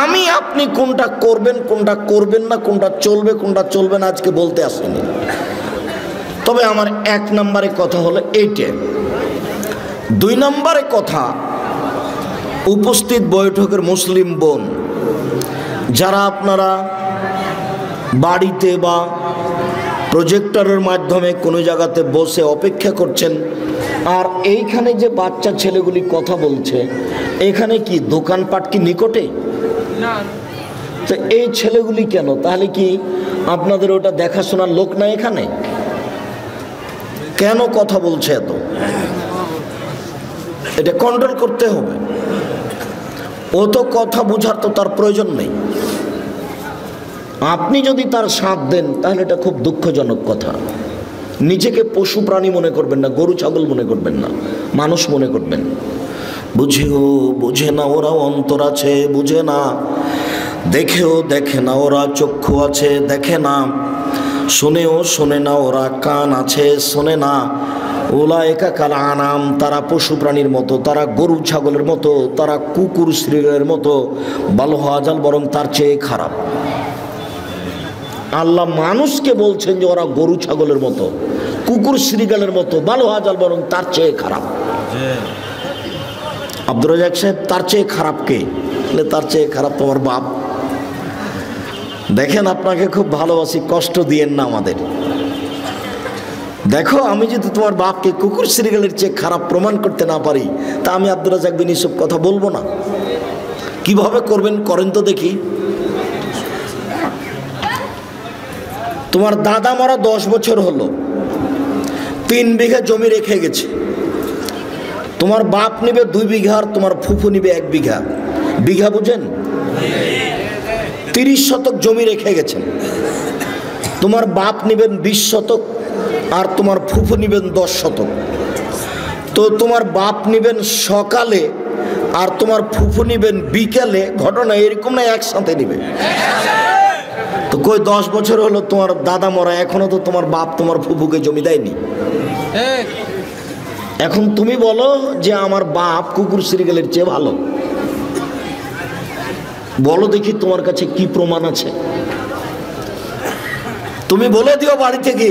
আমি আপনি কোনটা করবেন কোনটা করবেন না, কোনটা চলবে কোনটা চলবে না আজকে বলতে আসেনি। তবে আমার 1 নম্বরে কথা হলো এইটা। 2 নম্বরে কথা, উপস্থিত বৈঠকের মুসলিম বোন যারা আপনারা বাড়িতে বা প্রজেক্টরের মাধ্যমে কোনো জায়গাতে বসে অপেক্ষা করছেন, আর এইখানে যে বাচ্চা ছেলেগুলি কথা বলছে, এখানে কি দোকানপাট কি নিকটে? তো এই ছেলেগুলি কেন? তাহলে কি আপনাদের ওটা দেখাশোনার লোক না এখানে? কেন কথা বলছে এত? এটা কন্ট্রোল করতে হবে। ও তো কথা বোঝার তো তার প্রয়োজন নেই। আপনি যদি তার সাথ দেন তাহলে এটা খুব দুঃখজনক কথা। নিজেকে পশু প্রাণী মনে করবেন না, গরু ছাগল মনে করবেন না, মানুষ মনে করবেন। বুঝেও বুঝে না ওরা অন্তর আছে, বুঝে না, দেখেও দেখে না ওরা চক্ষু আছে, দেখে না, শুনেও শোনে না ওরা কান আছে, শোনে না। উলাইকা কাল আনাম, তারা পশু প্রাণীর মতো, তারা গরু ছাগলের মতো, তারা কুকুর শ্রীগালের মতো, বাল হাজাল বরং তার চেয়ে খারাপ। আল্লাহ মানুষকে বলছেন যে ওরা গরু ছাগলের মতো, কুকুর শ্রীগালের মতো, বাল হাজাল বরং তার চেয়ে খারাপ। আব্দুর রাজ্জাক সাহেব, তার চেয়ে খারাপ কে? তার চেয়ে খারাপ তোমার বাপ। দেখেন, আপনাকে খুব ভালোবাসি, কষ্ট দিয়েন না আমাদের। দেখো, আমি যদি তোমার বাপকে কুকুর শ্রীগালের চেয়ে খারাপ প্রমাণ করতে না পারি, তা আমি আব্দুর রাজ্জাক বিন ইউসুফ কথা বলবো না। কিভাবে করবেন করেন তো দেখি। তোমার দাদা মরা 10 বছর হলো, 3 বিঘা জমি রেখে গেছে। তোমার বাপ নিবে 2 বিঘা আর তোমার ফুফু নিবে 1 বিঘা। বিঘা বুঝেন? 30 শতক জমি রেখে গেছেন। তোমার বাপ নিবেন 20 শতক আর তোমার ফুফু নিবেন 10 শতক। তো তোমার বাপ নিবেন সকালে আর তোমার ফুফু নিবেন বিকেলে। ঘটনা এরকম না একসাথে নিবে? তো কই 10 বছর হলো তোমার দাদা মরা, এখনো তো তোমার বাপ তোমার ফুফুকে জমি দেয়নি। এখন তুমি বলো যে আমার বাপ কুকুর শ্রীগালের চেয়ে ভালো। বলো দেখি তোমার কাছে কি প্রমাণ আছে? তুমি বলে দিও বাড়ি থেকে,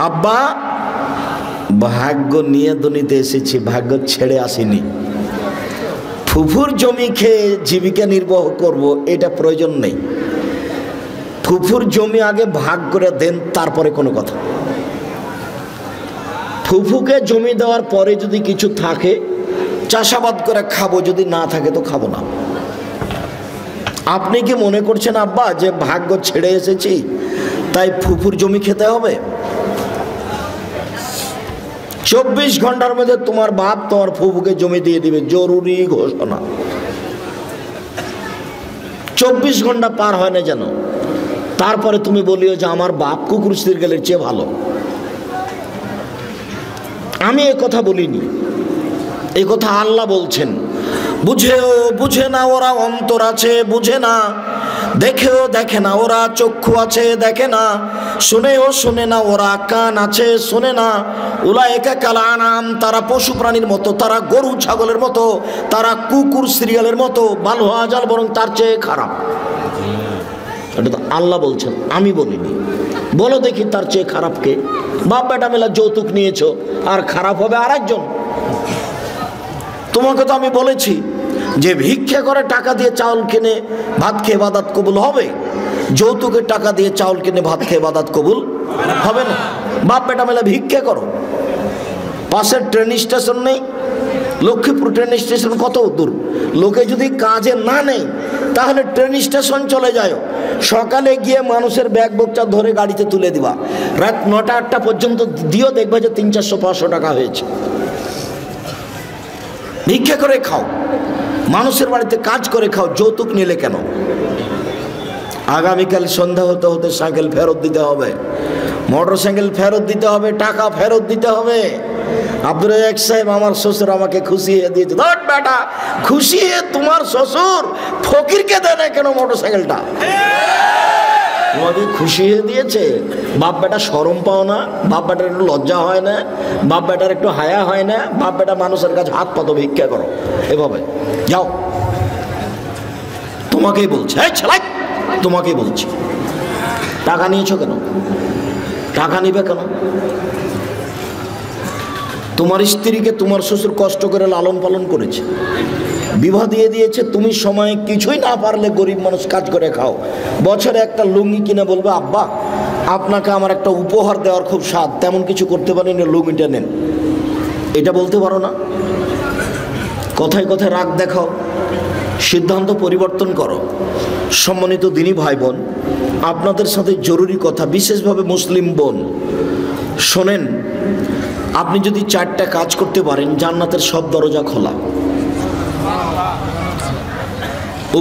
আব্বা ভাগ্য নিয়ে দুনিতে এসেছি, ভাগ্য ছেড়ে আসিনি। ফুফুর জমি খেয়ে জীবিকা নির্বাহ করব, এটা প্রয়োজন নেই। ফুফুর জমি আগে ভাগ করে দেন, তারপরে কোনো কথা। ফুফুকে জমি দেওয়ার পরে যদি কিছু থাকে চাষাবাদ করে খাবো, যদি না থাকে তো খাবো না। আপনি কি মনে করছেন আব্বা যে ভাগ্য ছেড়ে এসেছি তাই ফুফুর জমি খেতে হবে? 24 ঘন্টার মধ্যে তোমার বাপ তোমার ফুফুকে জমি দিয়ে দিবে, জরুরি ঘোষণা। 24 ঘন্টা পার হয় না যেন, তারপরে তুমি বলিও যে আমার বাপ কুকুর সিরিয়ালের চেয়ে ভালো। আমি এ কথা বলিনি, এই কথা আল্লাহ বলছেন। বুঝেও বুঝে না ওরা অন্তর আছে, বুঝে না। দেখেও দেখে না ওরা চক্ষু আছে, দেখে না। শুনেও শুনে না ওরা কান আছে, শোনে না। উলাইকা কাল আনাম, তারা পশু প্রাণীর মতো, তারা গরু ছাগলের মতো, তারা কুকুর সিরিয়ালের মতো। বাল হাজাল, বরং তার চেয়ে খারাপ। এটা তো আল্লাহ বলছেন, আমি বলিনি। বলো দেখি তার চেয়ে খারাপ কে? বাপ বেটা মেলা যৌতুক নিয়েছো, আর খারাপ হবে আরেকজন। তোমাকে তো আমি বলেছি যে ভিক্ষা করে টাকা দিয়ে চাউল কিনে ভাত খেয়ে ইবাদত কবুল হবে, যৌতুকের টাকা দিয়ে চাউল কিনে ভাত খেয়ে ইবাদত কবুল হবে না। বাপ বেটা মেলা ভিক্ষা করো। পাশের ট্রেন স্টেশন নেই, লক্ষ্মীপুর ট্রেন স্টেশন কত দূর? লোকে যদি কাজে না নেই তাহলে ট্রেন স্টেশন চলে যায়, সকালে গিয়ে মানুষের ব্যাগ বোকচা ধরে গাড়িতে তুলে দিবা, রাত 9টা-8টা পর্যন্ত দিও, দেখবে যে 300-400 টাকা হয়েছে। ভিক্ষা করে খাও, মানুষের বাড়িতে কাজ করে খাও, যৌতুক নিলে কেন? আগামীকাল সন্ধ্যা হতে হতে সাইকেল ফেরত দিতে হবে, মোটর সাইকেল ফেরত দিতে হবে, টাকা ফেরত দিতে হবে। আব্দুর রাজ্জাক সাহেব, আমার শ্বশুর আমাকে খুশিয়ে দিয়েছে। ধর বেটা, খুশিয়ে তোমার শ্বশুর ফকিরকে দেয় না কেন মোটর সাইকেলটা? তোমাকে খুশিয়ে দিয়েছে। বাপ বেটা শরম পাও না? বাপ বেটার একটু লজ্জা হয় না? বাপ বেটার একটু হায়া হয় না? বাপ বেটা মানুষের কাছে হাত পাতো, ভিক্ষা করো, এভাবে যাও। তোমাকেই বলছে, এই ছেলে, তোমাকেই বলছি। টাকা নিয়েছো কেন? টাকা নিবে কেন? তোমার স্ত্রীকে তোমার শ্বশুর কষ্ট করে লালন পালন করেছে, বিবাহ দিয়ে দিয়েছে। তুমি সময়ে কিছুই না পারলে গরিব মানুষ কাজ করে খাও, বছরে একটা লুঙ্গি কিনে বলবে আব্বা আপনাকে আমার একটা উপহার দেওয়ার খুব স্বাদ, তেমন কিছু করতে পারি না, লুঙ্গিটা নেন। এটা বলতে পারো না? কথায় কথায় রাগ দেখাও, সিদ্ধান্ত পরিবর্তন করো। সম্মানিত দিনী ভাই বোন, আপনাদের সাথে জরুরি কথা, বিশেষভাবে মুসলিম বোন শোনেন। আপনি যদি 4টা কাজ করতে পারেন, জান্নাতের সব দরজা খোলা।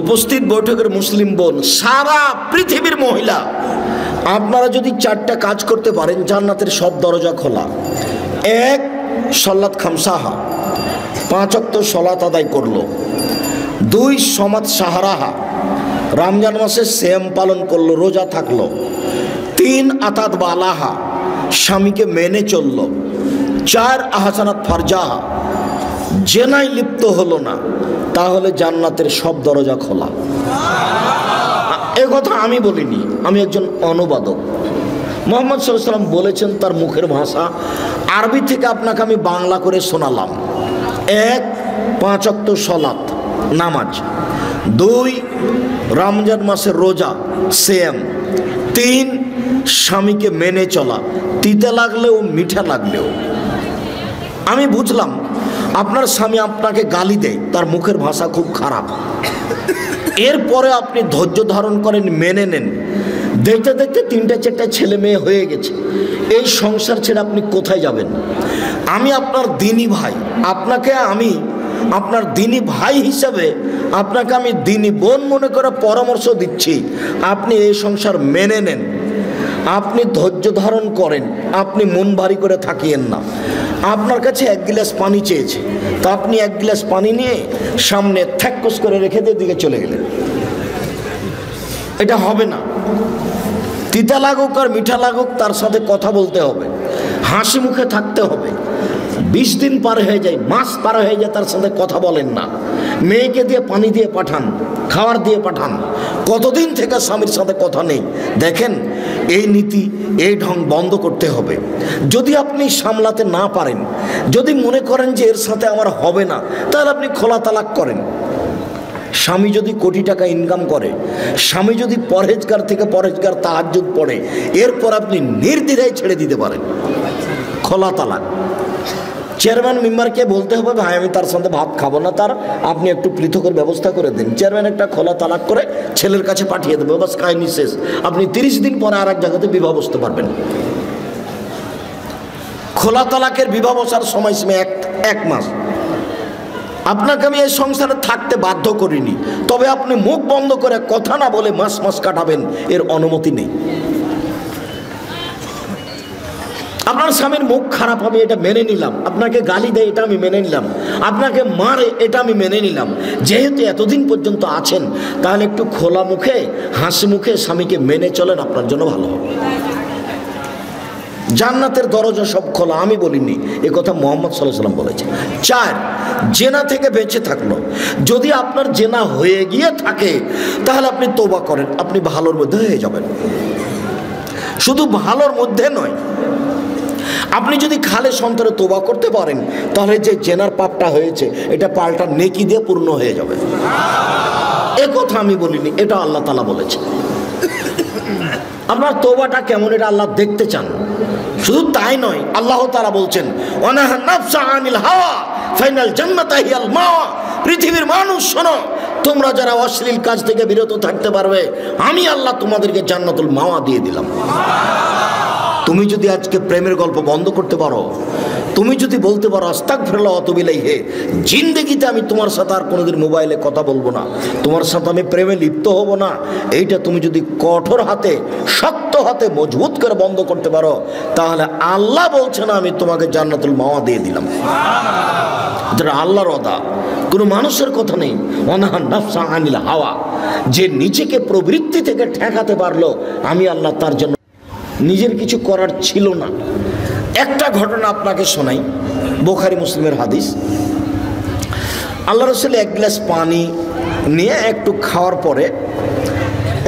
উপস্থিত বৈঠকের মুসলিম বোন, সারা পৃথিবীর মহিলা, আপনারা যদি 4টা কাজ করতে পারেন, জান্নাতের সব দরজা খোলা। 1, সলাত খামসাহা, 5 ওয়াক্ত সলাত আদায় করলো। 2, সমাত সাহারাহা, রমজান মাসে সিয়াম পালন করলো, রোজা থাকলো। 3, আতাত বালাহা, স্বামীকে মেনে চললো। 4, আহসানাত ফারজাহা, জেনায় লিপ্ত হলো না। তাহলে জান্নাতের সব দরজা খোলা। এ কথা আমি বলিনি, আমি একজন অনুবাদক। মুহাম্মদ সাল্লাল্লাহু আলাইহি ওয়াসাল্লাম বলেছেন, তার মুখের ভাষা আরবি থেকে আপনাকে আমি বাংলা করে শোনালাম। 1, 5 ওয়াক্ত সলাত নামাজ। 2, রমজান মাসের রোজা সিয়াম। 3, স্বামীকে মেনে চলা, তিতে লাগলেও মিঠা লাগলেও। আমি বুঝলাম আপনার স্বামী আপনাকে গালি দেয়, তার মুখের ভাষা খুব খারাপ। এরপরে আপনি ধৈর্য ধারণ করেন, মেনে নেন। দেখতে দেখতে 3-4টা ছেলে মেয়ে হয়ে গেছে। এই সংসার ছেড়ে আপনি কোথায় যাবেন? আমি আপনার দিনী ভাই, আপনাকে আমি আপনার দিনী ভাই হিসাবে আপনাকে আমি দিনী বোন মনে করে পরামর্শ দিচ্ছি। আপনি এই সংসার মেনে নেন, আপনি ধৈর্য ধারণ করেন, আপনি মন ভারী করে থাকিয়েন না। আপনার কাছে 1 গ্লাস পানি চেয়েছে, তা আপনি 1 গ্লাস পানি নিয়ে সামনে থ্যাক্কস করে রেখে দিয়ে দিকে চলে গেলেন। এটা হবে না। তিতা লাগুক আর মিঠা লাগুক, তার সাথে কথা বলতে হবে, হাসি মুখে থাকতে হবে। 20 দিন পার হয়ে যায়, মাস পার হয়ে যায়, তার সাথে কথা বলেন না। মেয়েকে দিয়ে পানি দিয়ে পাঠান, খাবার দিয়ে পাঠান, কতদিন থেকে স্বামীর সাথে কথা নেই। দেখেন, এই নীতি, এই ঢং বন্ধ করতে হবে। যদি আপনি সামলাতে না পারেন, যদি মনে করেন যে এর সাথে আমার হবে না, তাহলে আপনি খোলা তালাক করেন। স্বামী যদি কোটি টাকা ইনকাম করে, স্বামী যদি পরহেজগার থেকে পরহেজগার তাহাজ্জুদ পড়ে, এরপর আপনি নির্দ্বিধায় ছেড়ে দিতে পারেন। খোলা তালাক। চেয়ারম্যান মেম্বারকে বলতে হবে ভাই আমি তার সাথে ভাত খাবো না, তার আপনি একটু পৃথকের ব্যবস্থা করে দিন। চেয়ারম্যান একটা খোলা তালাক করে ছেলের কাছে পাঠিয়ে দেবে, বাস কাহিনী শেষ। আপনি 30 দিন পরে আর এক জায়গাতে বিবাহ বসতে পারবেন। খোলা তালাকের বিবাহ বসার সময়সীমা এক মাস। আপনাকে আমি এই সংসারে থাকতে বাধ্য করিনি, তবে আপনি মুখ বন্ধ করে কথা না বলে মাস মাস কাটাবেন, এর অনুমতি নেই। আপনার স্বামীর মুখ খারাপ হবে এটা মেনে নিলাম, আপনাকে গালি দেয় এটা আমি মেনে নিলাম, আপনাকে মারে এটা আমি মেনে নিলাম। যেহেতু এতদিন পর্যন্ত আছেন, তাহলে একটু খোলা মুখে হাসি মুখে স্বামীকে মেনে চলেন, আপনার জন্য ভালো হবে। জান্নাতের দরজা সব খোলা, আমি বলিনি, এ কথা মুহাম্মদ সাল্লাল্লাহু আলাইহি ওয়াসাল্লাম বলেছেন। 4, জেনা থেকে বেঁচে থাকলো। যদি আপনার জেনা হয়ে গিয়ে থাকে তাহলে আপনি তওবা করেন, আপনি ভালোর মধ্যে হয়ে যাবেন। শুধু ভালোর মধ্যে নয়, আপনি যদি খালে সন্তরে তওবা করতে পারেন তাহলে যে জেনার পাপটা হয়েছে এটা পাল্টা নেকি দিয়ে পূর্ণ হয়ে যাবে। এ কথা আমি বলিনি, এটা আল্লাহ তাআলা বলেছেন। আপনার তওবাটা কেমন এটা আল্লাহ দেখতে চান। শুধু তাই নয়, আল্লাহ তাআলা বলছেন ওয়ানাহা নাফসা আনিল হাওয়া ফাইনাল জান্নাতা হিয়াল মাওয়া। পৃথিবীর মানুষ শোনো, তোমরা যারা অশ্লীল কাজ থেকে বিরত থাকতে পারবে, আমি আল্লাহ তোমাদেরকে জান্নাতুল মাওয়া দিয়ে দিলাম। তুমি যদি আজকে প্রেমের গল্প বন্ধ করতে পারো, তুমি যদি বলতে পারো আস্তাগফিরুল্লাহ ওয়া আতুবু ইলাইহি, জিন্দেগিতে আমি তোমার সাথে আর কোনোদিন মোবাইলে কথা বলবো না, তোমার সাথে আমি প্রেমে লিপ্ত হব না, এইটা তুমি যদি কঠোর হাতে শক্ত হাতে মজবুত করে বন্ধ করতে পারো, তাহলে আল্লাহ বলছে না আমি তোমাকে জান্নাতুল মাওয়া দিয়ে দিলাম। যেটা আল্লাহর ওয়াদা, কোনো মানুষের কথা নেই। ওয়ানাহা নাফসা আনিল হাওয়া, যে নিজেকে প্রবৃত্তি থেকে ঠেকাতে পারলো, আমি আল্লাহ তার জন্য নিজের কিছু করার ছিল না। একটা ঘটনা আপনাকে শোনাই, বুখারী মুসলিমের হাদিস। আল্লাহ রাসূল 1 গ্লাস পানি নিয়ে একটু খাওয়ার পরে,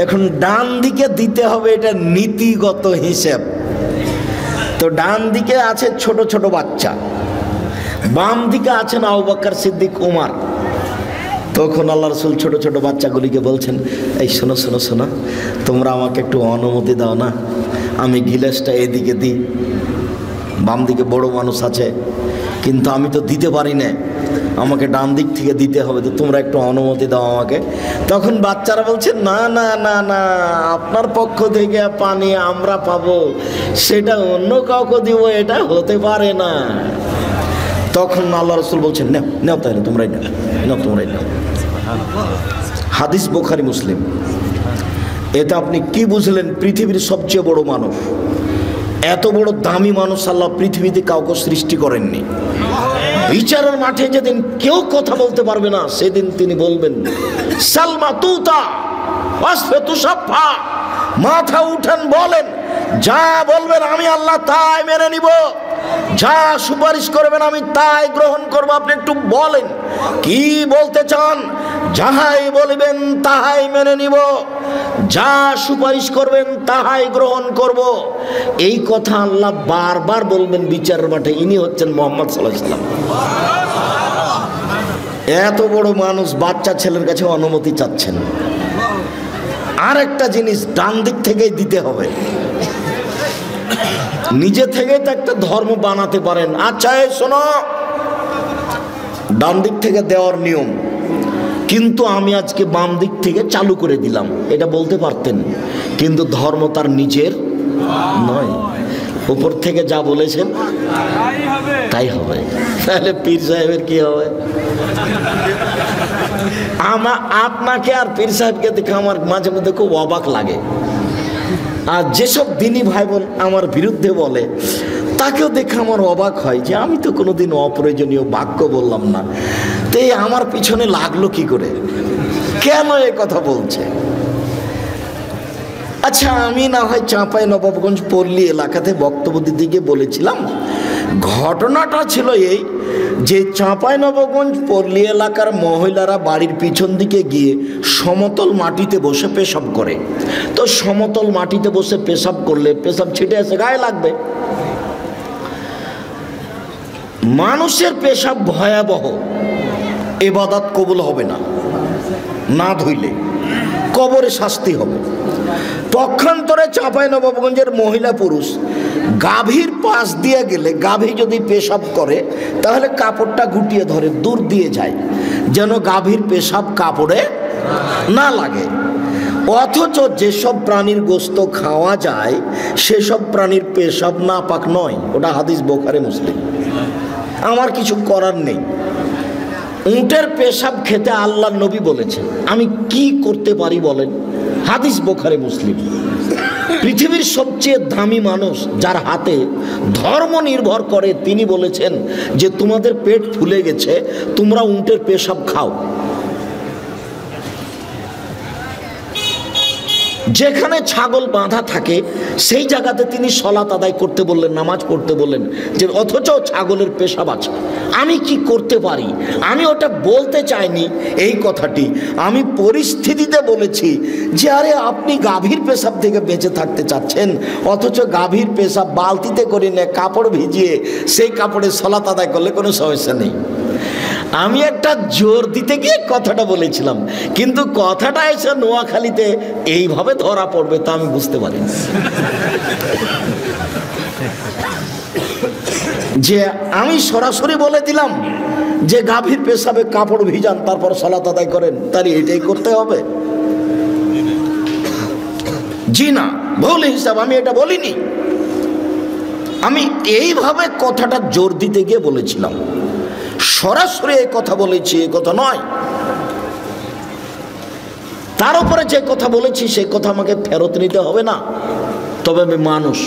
এখন ডান দিকে দিতে হবে, এটা নীতিগত হিসেব। তো ডান দিকে আছে ছোট ছোট বাচ্চা, বাম দিকে আছেন আবু বকর সিদ্দিক উমর। তখন আল্লাহ রাসূল ছোট ছোট বাচ্চাগুলিকে বলছেন, এই শোনো শোনো শোনো, তোমরা আমাকে একটু অনুমতি দাও না, আমি গিলাসটা এদিকে দিই। বাম দিকে বড় মানুষ আছে, কিন্তু আমি তো দিতে পারি না, আমাকে ডান দিক থেকে দিতে হবে, তো তোমরা একটু অনুমতি দাও আমাকে। তখন বাচ্চারা বলছে না না না না, আপনার পক্ষ থেকে পানি আমরা পাবো, সেটা অন্য কাউকে দিব, এটা হতে পারে না। তখন আল্লাহ রাসূল বলছেন নাও নাও, তাহলে তোমরাই নাও, নাও তোমরাই নাও। হাদিস বুখারী মুসলিম। এটা আপনি কি বুঝলেন? পৃথিবীর সবচেয়ে বড় মানুষ, এত বড় দামি মানুষ আল্লাহ পৃথিবীতে কাউকে সৃষ্টি করেননি। বিচারের মাঠে যেদিন কেউ কথা বলতে পারবে না, সেদিন তিনি বলবেন সালমা তুতা ওয়াসফাতু সাফা, মাথা উঠান বলেন, যা বলবেন আমি আল্লাহ তাই মেনে নিব, যা সুপারিশ করবেন আমি তাই গ্রহণ করব। আপনি একটু বলেন কি বলতে চান, যাহাই বলবেন তাহাই মেনে নিব, যা সুপারিশ করবেন তাহাই গ্রহণ করব। এই কথা আল্লাহ বারবার বলবেন বিচারের মাঠে। ইনি হচ্ছেন মুহাম্মদ সাল্লাল্লাহু আলাইহি ওয়াসাল্লাম। এত বড় মানুষ বাচ্চা ছেলের কাছে অনুমতি চাচ্ছেন। আর একটা জিনিস, ডান দিক থেকেই দিতে হবে। নিজে থেকে তো একটা ধর্ম বানাতে পারেন, আচ্ছা এই শোনো, ডান দিক থেকে দেওয়ার নিয়ম, কিন্তু আমি আজকে বাম দিক থেকে চালু করে দিলাম, এটা বলতে পারতেন, কিন্তু ধর্ম তার নিজের নয়, উপর থেকে যা বলেছেন তাই হবে। তাহলে পীর সাহেবের কি হবে? আপনাকে আর পীর সাহেবকে দেখে আমার মাঝে মধ্যে খুব অবাক লাগে। আর যেসব দিনী ভাই বোন আমার বিরুদ্ধে বলে, তাকেও দেখে আমার অবাক হয় যে আমি তো কোনোদিন অপ্রয়োজনীয় বাক্য বললাম না, তো আমার পিছনে লাগলো কি করে, কেন এ কথা বলছে? আচ্ছা, আমি না হয় চাঁপাইনবাবগঞ্জ পল্লী এলাকাতে বক্তব্য দিতে গিয়ে বলেছিলাম, ঘটনাটা ছিল এই যে চাঁপাইনবাবগঞ্জ পল্লী এলাকার মহিলারা বাড়ির পিছন দিকে গিয়ে সমতল মাটিতে বসে পেশাব করে। তো সমতল মাটিতে বসে পেশাব করলে পেশাব ছিটে এসে গায়ে লাগবে। মানুষের পেশাব ভয়াবহ, ইবাদত কবুল হবে না, না ধুইলে কবরে শাস্তি হবে। পক্ষান্তরে চাঁপাইনবাবগঞ্জের মহিলা পুরুষ গাভীর পাশ দিয়ে গেলে গাভী যদি পেশাব করে তাহলে কাপড়টা গুটিয়ে ধরে, দূর দিয়ে যায়, যেন গাভীর পেশাব কাপড়ে না লাগে। অথচ যেসব প্রাণীর গোশত খাওয়া যায় সেসব প্রাণীর পেশাব নাপাক নয়, ওটা হাদিস বুখারী মুসলিম। আমার কিছু করার নেই। উটের পেশাব খেতে আল্লাহর নবী বলেছেন, আমি কি করতে পারি বলেন? হাদিস বুখারী মুসলিম। পৃথিবীর সবচেয়ে দামি মানুষ যার হাতে ধর্ম নির্ভর করে, তিনি বলেছেন যে তোমাদের পেট ফুলে গেছে, তোমরা উটের পেশাব খাও। যেখানে ছাগল বাঁধা থাকে সেই জায়গাতে তিনি সলাত আদায় করতে বললেন, নামাজ পড়তে বললেন, যে অথচ ছাগলের পেশাব আছে। আমি কি করতে পারি? আমি ওটা বলতে চাইনি এই কথাটি, আমি পরিস্থিতিতে বলেছি যে আরে আপনি গাভীর পেশাব থেকে বেঁচে থাকতে চাচ্ছেন, অথচ গাভীর পেশাব বালতিতে করে নিয়ে কাপড় ভিজিয়ে সেই কাপড়ে সলাত আদায় করলে কোনো সমস্যা নেই। আমি একটা জোর দিতে গিয়ে কথাটা বলেছিলাম, কিন্তু কথাটা এসে নোয়াখালীতে এইভাবে ধরা পড়বে তা আমি বুঝতে পারি যে আমি সরাসরি বলে দিলাম যে গাভীর পেশাবে কাপড় ভিজান তারপর সালাত আদায় করেন, তাহলে এটাই করতে হবে? জি না, ভুল হিসাব, আমি এটা বলিনি। আমি এইভাবে কথাটা জোর দিতে গিয়ে বলেছিলাম, সরাসরি এই কথা বলেছি এই কথা নয়। তার উপরে যে কথা বলেছি সেই কথা আমাকে ফেরত নিতে হবে না। তবে আমি মানুষ,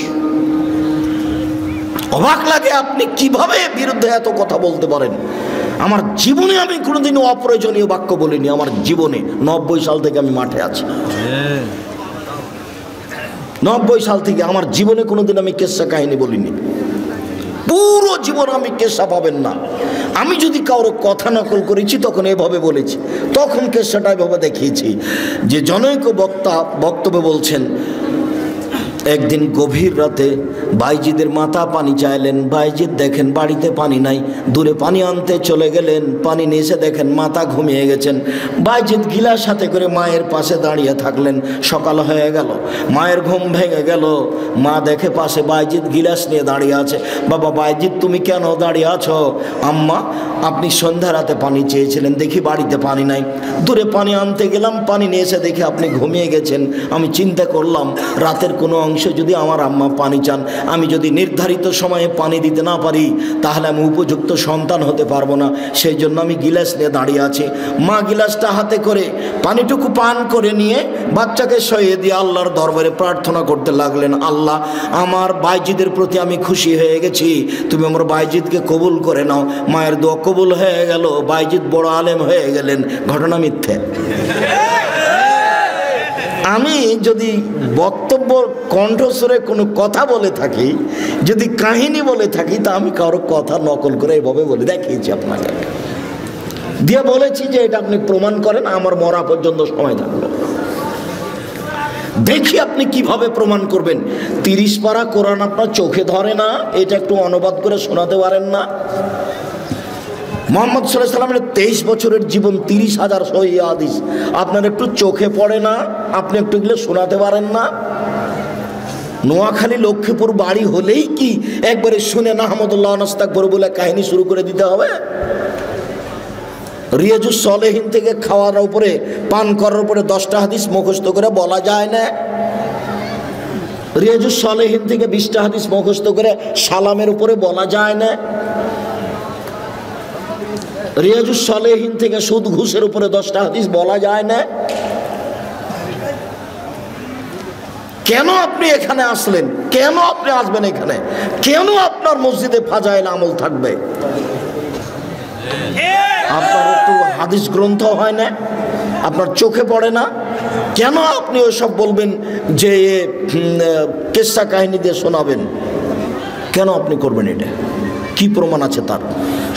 অবাক লাগে আপনি কিভাবে বিরুদ্ধে এত কথা বলতে পারেন। আমার জীবনে আমি কোনোদিনও অপ্রয়োজনীয় বাক্য বলিনি। আমার জীবনে 90 সাল থেকে আমি মাঠে আছি, 90 সাল থেকে আমার জীবনে কোনোদিন আমি কেসা কাহিনী বলিনি। পুরো জীবন আমি কেসা পাবেন না। আমি যদি কারো কথা নকল করেছি তখন এভাবে বলেছি, তখন কেসাটা এভাবে দেখিয়েছি যে জনৈক বক্তা বক্তব্য বলছেন, একদিন গভীর রাতে বাইজিদের মাতা পানি চাইলেন। বাইজিদ দেখেন বাড়িতে পানি নাই, দূরে পানি আনতে চলে গেলেন। পানি নিয়ে এসে দেখেন মাতা ঘুমিয়ে গেছেন। বাইজিদ গিলাস হাতে করে মায়ের পাশে দাঁড়িয়ে থাকলেন। সকাল হয়ে গেল, মায়ের ঘুম ভেঙে গেল। মা দেখে পাশে বাইজিদ গিলাস নিয়ে দাঁড়িয়ে আছে। বাবা বাইজিদ তুমি কেন দাঁড়িয়ে আছো? আম্মা আপনি সন্ধ্যা রাতে পানি চেয়েছিলেন, দেখি বাড়িতে পানি নাই, দূরে পানি আনতে গেলাম, পানি নিয়ে এসে দেখি আপনি ঘুমিয়ে গেছেন। আমি চিন্তা করলাম রাতের কোনো অংশে যদি আমার আম্মা পানি চান, আমি যদি নির্ধারিত সময়ে পানি দিতে না পারি তাহলে আমি উপযুক্ত সন্তান হতে পারবো না। সেই জন্য আমি গিলাস নিয়ে দাঁড়িয়ে আছি। মা গিলাসটা হাতে করে পানিটুকু পান করে নিয়ে বাচ্চাকে শুইয়ে দিয়ে আল্লাহর দরবারে প্রার্থনা করতে লাগলেন, আল্লাহ আমার বাইজিদের প্রতি আমি খুশি হয়ে গেছি, তুমি আমার বাইজিদকে কবুল করে নাও। মায়ের দোয়া কবুল হয়ে গেল, বাইজিদ বড় আলেম হয়ে গেলেন। ঘটনা মিথ্যে। আমি যদি বক্তব্য কণ্ঠস্বরে কোনো কথা বলে থাকি, যদি কাহিনী বলে থাকি, তা আমি কারো কথা নকল করে এভাবে বলে দেখিয়েছি আপনাকে, দিয়ে বলেছি যে এটা আপনি প্রমাণ করেন, আমার মরা পর্যন্ত সময় থাকলো। দেখি আপনি কিভাবে প্রমাণ করবেন। 30 পারা কোরআন আপনার চোখে ধরে না, এটা একটু অনুবাদ করে শোনাতে পারেন না? মুহাম্মদ সাল্লাল্লাহু আলাইহি ওয়াসাল্লামের 23 বছরের জীবন, 30,000 সহিহ হাদিস আপনার একটু চোখে পড়ে না? আপনি একটু গেলে শোনাতে পারেন না? নোয়াখালী লক্ষ্মীপুর বাড়ি হলেই কি একবারে শুনে নাহমাদুল্লাহ নাস্তাগফিরু বলে কাহিনী শুরু করে দিতে হবে? রিয়াজুস সলেহিন থেকে খাওয়ার উপরে পান করার উপরে 10টা হাদিস মুখস্থ করে বলা যায় না? রিয়াজুস সলেহিন থেকে 20টা হাদিস মুখস্থ করে সালামের উপরে বলা যায় না? রিয়াজুস সলেহিন থেকে সুদ ঘুষের উপরে 10টা হাদিস বলা যায় না? কেন আপনি এখানে আসলেন? কেন আপনি আসবেন এখানে? কেন আপনার মসজিদে ফাজাইল আমল থাকবে? আপনার একটু হাদিস গ্রন্থ হয় না? আপনার চোখে পড়ে না? কেন আপনি ওসব বলবেন যে কেসা কাহিনী দিয়ে শোনাবেন? কেন আপনি করবেন এটা? কি প্রমাণ আছে তার?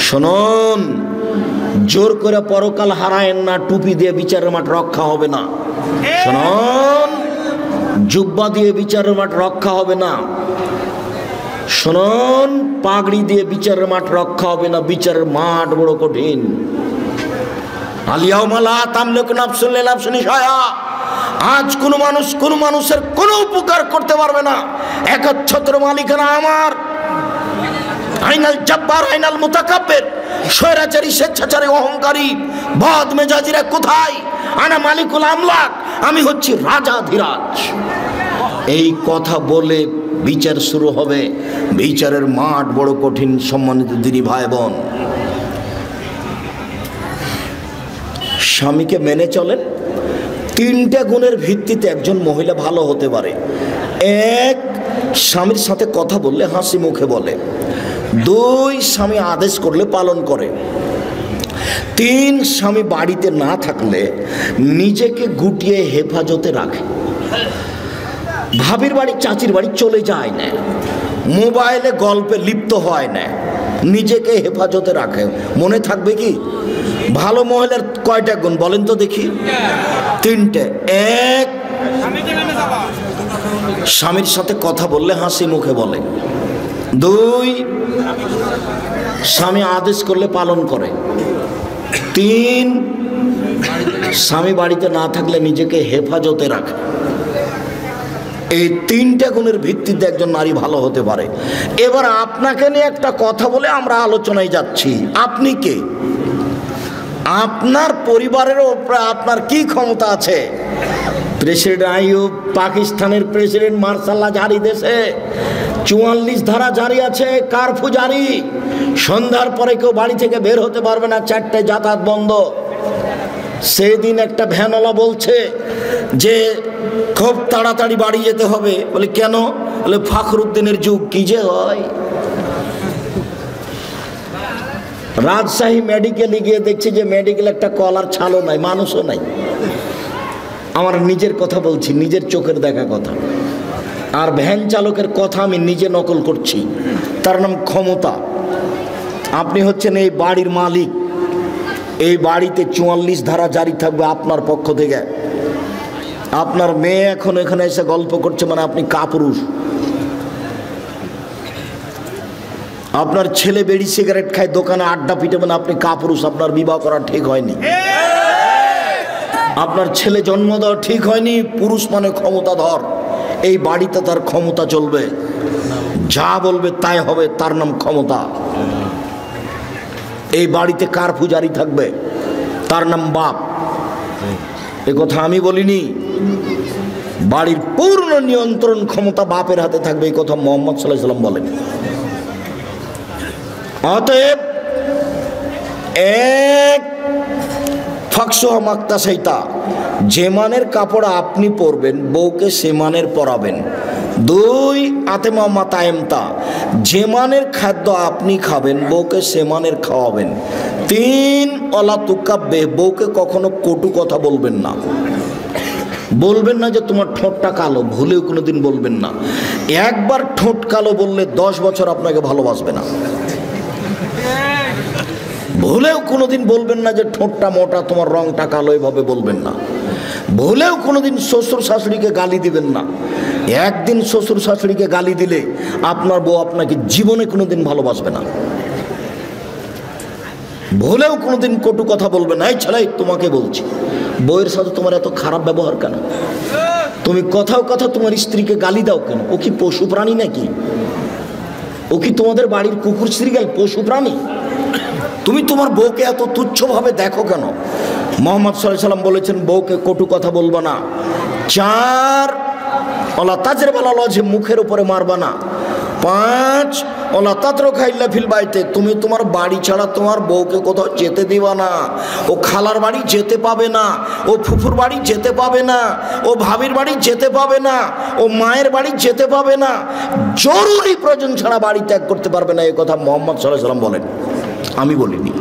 শুনুন, জোর করে পরকাল হারায়েন না, টুপি দিয়ে বিচারের মাঠ রক্ষা হবে না। শুনুন, জুব্বা দিয়ে বিচারের মাঠ রক্ষা হবে না। শুনুন, পাগড়ি দিয়ে বিচারের মাঠ রক্ষা হবে না। বিচারের মাঠ বড় কঠিন। আলিয়াউমা লা তামলিকু নাফসুন লিনাফসিন শাইআ, আজ কোনো মানুষের কোনো উপকার করতে পারবে না। একচ্ছত্র মালিকানা আমার। আইনাল জব্বার আইনাল মুতাকাব্বির, স্বৈরাচারী স্বেচ্ছাচারী অহংকারী বদ মেজাজিরা কোথায়? আনা মালিকুল আমলাক, আমি হচ্ছি রাজাধিরাজ। এই কথা বলে বিচার শুরু হবে। বিচারের মাঠ বড় কঠিন। সম্মানিত দিনী ভাই বোন, স্বামীকে মেনে চলেন। তিনটা গুণের ভিত্তিতে একজন মহিলা ভালো হতে পারে। এক, স্বামীর সাথে কথা বললে হাসি মুখে বলে। দুই, স্বামী আদেশ করলে পালন করে। তিন, স্বামী বাড়িতে না থাকলে নিজেকে গুটিয়ে হেফাজতে রাখে। ভাবির বাড়ি চাচির বাড়ি চলে যায় না, মোবাইলে গল্পে লিপ্ত হয় না, নিজেকে হেফাজতে রাখে। মনে থাকবে কি? ভালো মহিলার কয়টা গুণ বলেন তো দেখি? তিনটে। এক, স্বামীর সাথে কথা বললে হাসি মুখে বলে। দুই, স্বামী আদেশ করলে পালন করে। তিন, স্বামী বাড়িতে না থাকলে নিজেকে হেফাজতে রাখে। এই তিনটা গুণের ভিত্তিতে একজন নারী ভালো হতে পারে। এবার আপনাকে নিয়ে একটা কথা বলে আমরা আলোচনায় যাচ্ছি। আপনি কে? আপনার পরিবারের উপরে আপনার কি ক্ষমতা আছে? প্রেসিডেন্ট আইয়ুব, পাকিস্তানের প্রেসিডেন্ট মার্শাল্লাহ জারি, দেশে 44 ধারা জারি আছে, কারফিউ জারি। সন্ধ্যার পরে কেউ বাড়ি থেকে বের হতে পারবে না, 4টায় যাতায়াত বন্ধ। সেদিন একটা ভ্যানওয়ালা বলছে যে খুব তাড়াতাড়ি বাড়ি যেতে হবে। বলে কেন? বলে ফখরুদ্দিনের যুগ। কি যে হয়! রাজশাহী মেডিকেলে গিয়ে দেখছি যে মেডিকেল একটা কলার ছালও নাই, মানুষও নাই। আমার নিজের কথা বলছি, নিজের চোখের দেখা কথা। আর ভ্যান চালকের কথা আমি নিজে নকল করছি। তার নাম ক্ষমতা। আপনি হচ্ছেন এই বাড়ির মালিক। এই বাড়িতে 44 ধারা জারি থাকবে আপনার পক্ষ থেকে। আপনার মেয়ে এখন এখানে এসে গল্প করছে মানে আপনি কাপুরুষ। আপনার ছেলে বেড়ি সিগারেট খায়, দোকানে আড্ডা পিটে, মানে আপনি কাপুরুষ। আপনার বিবাহ করা ঠিক হয়নি। আপনার ছেলে জন্ম দেওয়া ঠিক হয়নি। পুরুষ মানে ক্ষমতাধর। এই বাড়িতে তার ক্ষমতা চলবে, যা বলবে তাই হবে, তার নাম ক্ষমতা। এই বাড়িতে কারফিউ জারি থাকবে, তার নাম বাপ। এ কথা আমি বলিনি। বাড়ির পূর্ণ নিয়ন্ত্রণ ক্ষমতা বাপের হাতে থাকবে, এই কথা মুহাম্মদ সাল্লাল্লাহু আলাইহি ওয়াসাল্লাম বলেন। অতএব এক, ফাকসুহা মাক্তাসাইতা, যে মানের কাপড় আপনি পরবেন বউকে সে মানের পরাবেন। দুই, আতেমা মাতায়েমতা, যে মানের খাদ্য আপনি খাবেন বউকে সে মানের খাওয়াবেন। তিন, অলা তুকাব্বে, বউকে কখনো কটু কথা বলবেন না। বলবেন না যে তোমার ঠোঁটটা কালো, ভুলেও কোনোদিন বলবেন না। একবার ঠোঁট কালো বললে 10 বছর আপনাকে ভালোবাসবে না। ভুলেও কোনোদিন বলবেন না যে ঠোঁটটা মোটা, তোমার রংটা কালো, এভাবে বলবেন না। ভুলেও কোনোদিন শ্বশুর শাশুড়িকে গালি দিবেন না। একদিন শ্বশুর শাশুড়িকে গালি দিলে আপনার বউ আপনাকে জীবনে কোনোদিন ভালোবাসবে না। ভুলেও কোনোদিন কটু কথা বলবেন না। এই ছেলে, তোমাকে বলছি, বউয়ের সাথে তোমার এত খারাপ ব্যবহার কেন? তুমি কথাও কথা তোমার স্ত্রীকে গালি দাও কেন? ও কি পশু প্রাণী নাকি? ও কি তোমাদের বাড়ির কুকুর শ্রীগাল পশু প্রাণী? তুমি তোমার বউকে এত তুচ্ছভাবে দেখো কেন? মুহাম্মদ সাল্লাল্লাহু আলাইহি ওয়াসাল্লাম বলেছেন বউকে কটু কথা বলবা না। চার, ওলা তাজরিবাল ওয়াজহি, মুখের উপরে মারবা না। পাঁচ, ওলা তাতরুকা ইল্লা ফিল বাইতে, তুমি তোমার বাড়ি ছাড়া তোমার বউকে কোথাও যেতে দিবা না। ও খালার বাড়ি যেতে পাবে না, ও ফুফুর বাড়ি যেতে পাবে না, ও ভাবির বাড়ি যেতে পাবে না, ও মায়ের বাড়ি যেতে পাবে না। জরুরি প্রয়োজন ছাড়া বাড়ি ত্যাগ করতে পারবে না। এই কথা মুহাম্মদ সাল্লাল্লাহু আলাইহি ওয়াসাল্লাম বলেন, আমি বলিনি।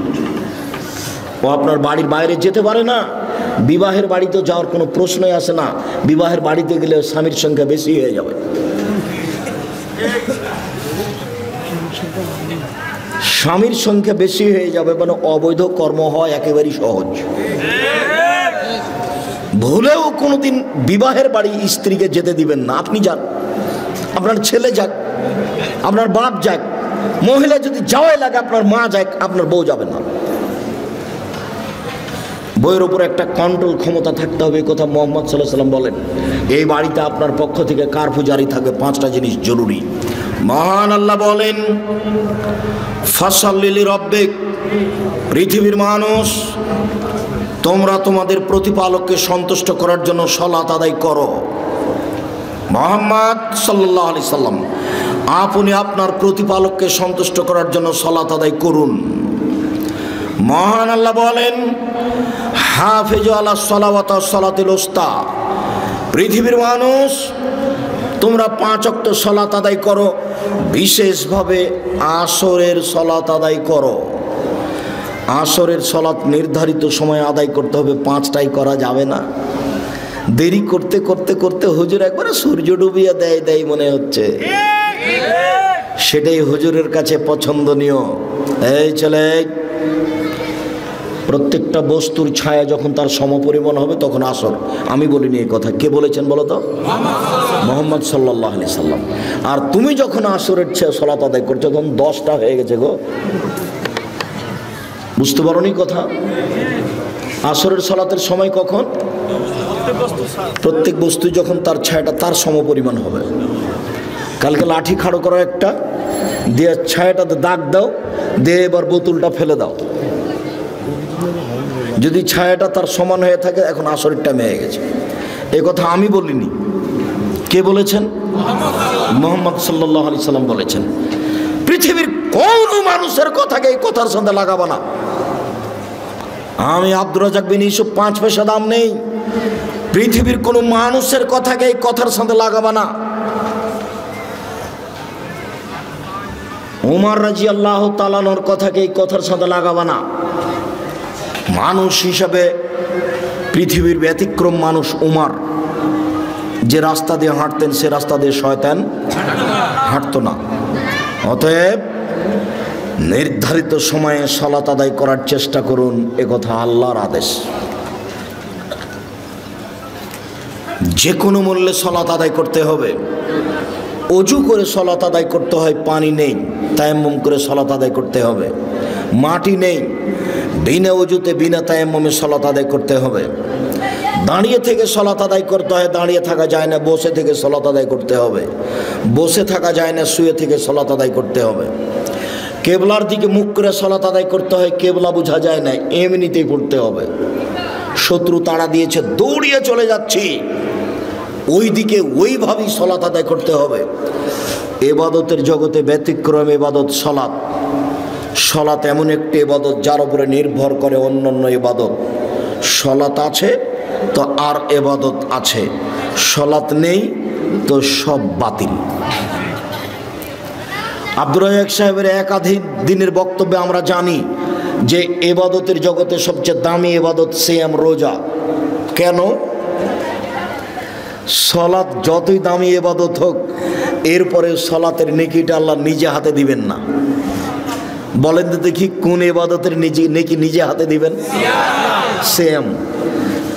ও আপনার বাড়ির বাইরে যেতে পারে না। বিবাহের বাড়িতে যাওয়ার কোনো প্রশ্নই আসে না। বিবাহের বাড়িতে গেলে স্বামীর সংখ্যা বেশি হয়ে যাবে। স্বামীর সংখ্যা বেশি হয়ে যাবে, মানে অবৈধ কর্ম হয় একেবারেই সহজ। ভুলেও কোনোদিন বিবাহের বাড়ি স্ত্রীকে যেতে দিবেন না। আপনি যান, আপনার ছেলে যাক, আপনার বাপ যাক, মহিলা যদি যাওয়াই লাগে আপনার মা যাক, আপনার বউ যাবে না। বইয়ের উপর একটা কন্ট্রোল ক্ষমতা থাকতে হবে, এই কথা মুহাম্মদ সাল্লাল্লাহু আলাইহি ওয়াসাল্লাম বলেন। এই বাড়িতে আপনার পক্ষ থেকে কারফিউ জারি থাকবে, 5টা জিনিস জরুরি। মহান আল্লাহ বলেন, ফাসাল্লি লিরাব্বিক, পৃথিবীর মানুষ তোমরা তোমাদের প্রতিপালককে সন্তুষ্ট করার জন্য সালাত আদায় করো। মুহাম্মদ সাল্লাল্লাহু আলাইহি সাল্লাম, আপনি আপনার প্রতিপালককে সন্তুষ্ট করার জন্য সালাত আদায় করুন। মহান আল্লাহ বলেন, হাফিজু আলাস সালাওয়াতি ওয়াস সালাতিল উস্তা, পৃথিবীর মানুষ তোমরা 5 ওয়াক্ত সালাত আদায় করো, বিশেষভাবে আসরের সালাত আদায় করো। আসরের সালাত নির্ধারিত সময়ে আদায় করতে হবে, 5টাই করা যাবে না। দেরি করতে করতে করতে হুজুর একবারে সূর্য ডুবিয়ে দেয় মনে হচ্ছে, সেটাই হুজুরের কাছে পছন্দনীয়। এই চলে, প্রত্যেকটা বস্তুর ছায়া যখন তার সমপরিমাণ হবে তখন আসর। আমি বলিনি এই কথা, কে বলেছেন বলো তো? মুহাম্মদ সাল্লাল্লাহু আলাইহি সাল্লাম। আর তুমি যখন আসরের সালাত আদায় করছো তখন 10টা হয়ে গেছে গো, বুঝতে পারোনি কথা? আসরের সালাতের সময় কখন? প্রত্যেক বস্তু যখন তার ছায়াটা তার সমপরিমাণ হবে। কালকে লাঠি খাড়ো করো একটা দিয়ে, ছায়াটাতে দাগ দাও, দিয়ে এবার বোতলটা ফেলে দাও। যদি ছায়াটা তার সমান হয়ে থাকে, এখন আসরের টাইম হয়ে গেছে। এই কথা আমি বলিনি, কে বলেছেন? মুহাম্মদ সাল্লাল্লাহু আলাইহি সাল্লাম বলেছেন। পৃথিবীর কোন মানুষের কথাকে এই কথার সাথে লাগাবো না। আমি আব্দুর রাজ্জাক বিন ইউসুফ 5 পয়সা দাম নেই। পৃথিবীর কোন মানুষের কথাকে এই কথার সাথে লাগাবো না। উমর রাদিয়াল্লাহু তাআলা আনহুর কথাকে এই কথার সাথে লাগাবো না। মানুষ হিসাবে পৃথিবীর ব্যতিক্রম মানুষ উমর, যে রাস্তা দিয়ে হাঁটতেন সে রাস্তা দিয়ে শয়তান হাঁটতো না। অতএব নির্ধারিত সময়ে সালাত আদায় করার চেষ্টা করুন, একথা আল্লাহর আদেশ। যে কোনো মূল্যে সালাত আদায় করতে হবে। অজু করে সালাত আদায় করতে হয়, পানি নেই, তায়াম্মুম করে সালাত আদায় করতে হবে। মাটি নেই, বিনা অজুতে বিনা তায়াম্মুমে সালাত আদায় করতে হবে। দাঁড়িয়ে থেকে সালাত আদায় করতে হয়, দাঁড়িয়ে থাকা যায় না, বসে থেকে সালাত আদায় করতে হবে। বসে থাকা যায় না, শুয়ে থেকে সালাত আদায় করতে হবে। কেবলার দিকে মুখ করে সালাত আদায় করতে হয়, কেবলা বোঝা যায় না, এমনিতেই পড়তে হবে। শত্রু তাড়া দিয়েছে, দৌড়িয়ে চলে যাচ্ছি, ওই দিকে ওইভাবেই সালাত আদায় করতে হবে। ইবাদতের জগতে ব্যতিক্রম ইবাদত সালাত। সালাত এমন একটি ইবাদত যার উপরে নির্ভর করে অন্যান্য ইবাদত। সালাত আছে তো আর ইবাদত আছে, সালাত নেই তো সব বাতিল। আব্দুর রাজ্জাক সাহেবের একাধিক দিনের বক্তব্যে আমরা জানি যে ইবাদতের জগতে সবচেয়ে দামি ইবাদত সিয়াম, রোজা। কেন? সালাত যতই দামি ইবাদত হোক, এরপরে সালাতের নেকিটা আল্লাহ নিজে হাতে দিবেন না। বলেন তো দেখি, কোন ইবাদতের নেকি নিজে হাতে দিবেন? সিয়াম।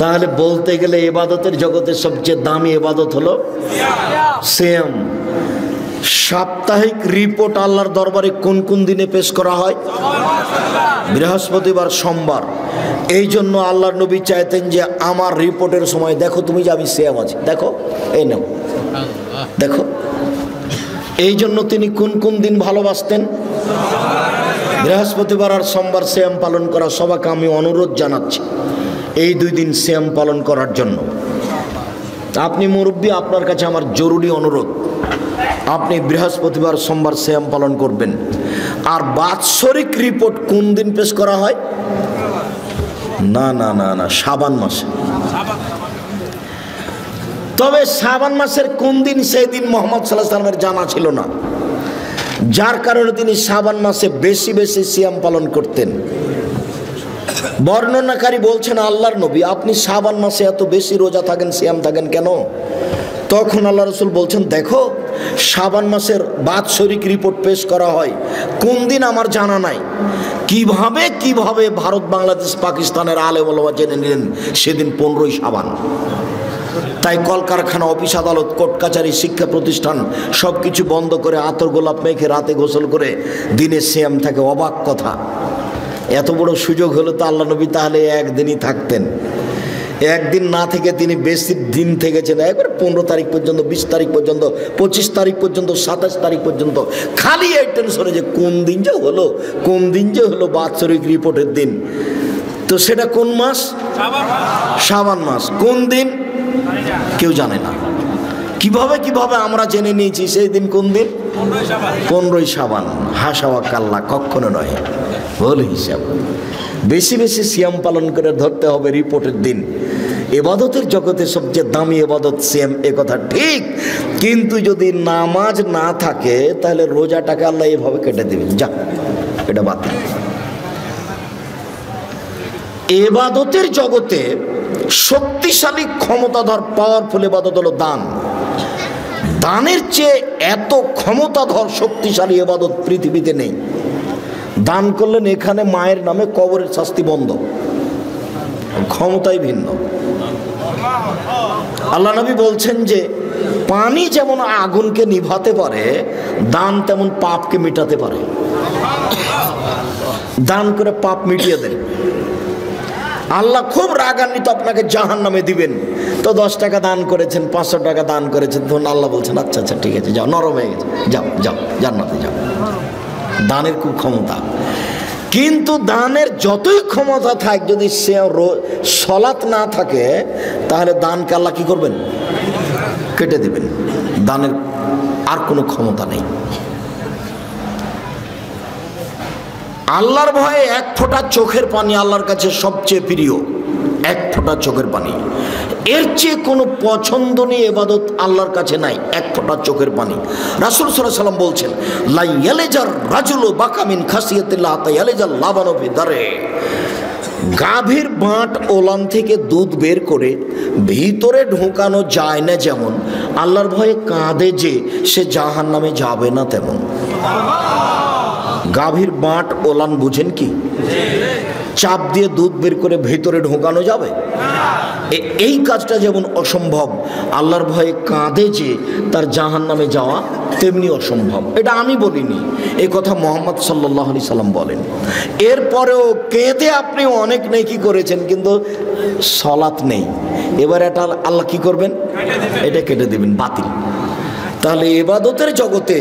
তাহলে বলতে গেলে ইবাদতের জগতে সবচেয়ে দামি ইবাদত হলো সিয়াম। সাপ্তাহিক রিপোর্ট আল্লাহর দরবারে কোন কোন দিনে পেশ করা হয়? বৃহস্পতিবার, সোমবার। এই জন্য আল্লাহর নবী চাইতেন যে আমার রিপোর্টের সময় দেখো তুমি যে আমি সিয়াম আছি, দেখো এই নাও দেখো। এই জন্য তিনি কোন কোন দিন ভালোবাসতেন? বৃহস্পতিবার আর সোমবার সিয়াম পালন করা। সবাইকে আমি অনুরোধ জানাচ্ছি এই 2 দিন সিয়াম পালন করার জন্য। আপনি মুরব্বী, আপনার কাছে আমার জরুরি অনুরোধ, আপনি বৃহস্পতিবার সোমবার সিয়াম পালন করবেন। আর বাৎসরিক রিপোর্ট কোন দিন পেশ করা হয়? না না না না, শাবান মাসে। তবে শাবান মাসের কোন দিন সেই দিন মুহাম্মদ সাল্লাল্লাহু আলাইহি ওয়াসাল্লামের জানা ছিল না, যার কারণে তিনি শাবান মাসে বেশি বেশি সিয়াম পালন করতেন। বর্ণনাকারী বলছেন, আল্লাহর নবী আপনি শাবান মাসে এত বেশি রোজা থাকেন, সিয়াম থাকেন কেন? তখন আল্লাহ রাসূল বলছেন, দেখো শাবান মাসের বাৎসরিক রিপোর্ট পেশ করা হয়, কোন দিন আমার জানা নাই। কিভাবে কিভাবে ভারত, বাংলাদেশ, পাকিস্তানের আলেম ওলামা জেনে নিলেন সেদিন 15ই শাবান। তাই কলকারখানা, অফিস আদালত, কোর্ট কাছারি, শিক্ষা প্রতিষ্ঠান সব কিছু বন্ধ করে আতর গোলাপ মেখে রাতে গোসল করে দিনে সিয়াম থাকে। অবাক কথা, এত বড় সুযোগ হলো তো আল্লাহ নবী তাহলে একদিনই থাকতেন। একদিন না থেকে তিনি বেশি দিন থেকেছেন, একবার 15 তারিখ পর্যন্ত, 20 তারিখ পর্যন্ত, 25 তারিখ পর্যন্ত, 27 তারিখ পর্যন্ত, খালি এই টেনশনে যে কোন দিন যে হলো বাৎসরিক রিপোর্টের দিন। তো সেটা কোন মাস? শাবান মাস। কোন দিন কেউ জানে না। কিভাবে আমরা জেনে নিয়েছি সেই দিন কোন দিন? 15ই শাবান। হাসাওয়া কাল্লা, কখনো নয়, ভুল হিসাব। বেশি বেশি সিয়াম পালন করে ধরতে হবে রিপোর্টের দিন। ইবাদতের জগতে সবচেয়ে দামি ইবাদত সিয়াম, এ কথা ঠিক, কিন্তু যদি নামাজ না থাকে তাহলে রোজাটাকে আল্লাহ এভাবে কেটে দেবেন, যা এটা বাতিল। ইবাদতের জগতে শক্তিশালী ক্ষমতাধর পাওয়ারফুল ইবাদত হলো দান। দানের চেয়ে এত ক্ষমতাধর শক্তিশালী ইবাদত পৃথিবীতে নেই। দান করলেন এখানে মায়ের নামে কবরের শাস্তি বন্ধ, ক্ষমতাই ভিন্ন। আল্লাহ নবী বলছেন যে পানি যেমন আগুনকে নিভাতে পারে, দান তেমন পাপকে মিটাতে পারে। দান করে পাপ মিটিয়ে দেন। আল্লাহ খুব রাগান্বিত, আপনাকে জাহান্নামে দিবেন। তো 10 টাকা দান করেছেন, 500 টাকা দান করেছেন, তখন আল্লাহ বলছেন আচ্ছা আচ্ছা ঠিক আছে, যাও, নরম হয়ে গেছে, যাও যাও জান্নাতে যাও। দানের খুব ক্ষমতা। কিন্তু দানের যতই ক্ষমতা থাক, যদি সে সলাত না থাকে তাহলে দানকে আল্লাহ কি করবেন? কেটে দেবেন। দানের আর কোনো ক্ষমতা নেই। আল্লাহর ভয়ে এক ফোঁটা চোখের পানি আল্লাহর কাছে সবচেয়ে প্রিয়। এক ফোঁটা চোখের পানি, এর চেয়ে কোনো পছন্দনীয় ইবাদত আল্লাহর কাছে নাই। এক ফোঁটা চোখের পানি। রাসূল সাল্লাল্লাহু আলাইহি ওয়াসাল্লাম বলছেন, লা ইয়ালিজার রাজুলু বাকা মিন খাসিয়াতিল্লাহ তা ইয়ালিজাল লাবানু ফি দারে। গাভীর বাঁট ওলান থেকে দুধ বের করে ভিতরে ঢোকানো যায় না যেমন, আল্লাহর ভয়ে কাঁদে যে সে জাহান্নামে যাবে না তেমন। গাভীর বাঁট ওলান বুঝেন কি? চাপ দিয়ে দুধ বের করে ভেতরে ঢোকানো যাবে? এই কাজটা যেমন অসম্ভব, আল্লাহর ভয়ে কাঁদে যে তার জাহান্নামে যাওয়া তেমনি অসম্ভব। এটা আমি বলিনি, এই কথা মুহাম্মদ সাল্লাল্লাহু আলাইহি সাল্লাম বলেন। এরপরেও কেঁদে আপনি অনেক নেকি করেছেন, কিন্তু সলাত নেই। এবার এটা আল্লাহ কি করবেন? এটা কেটে দেবেন, বাতিল। তাহলে ইবাদতের জগতে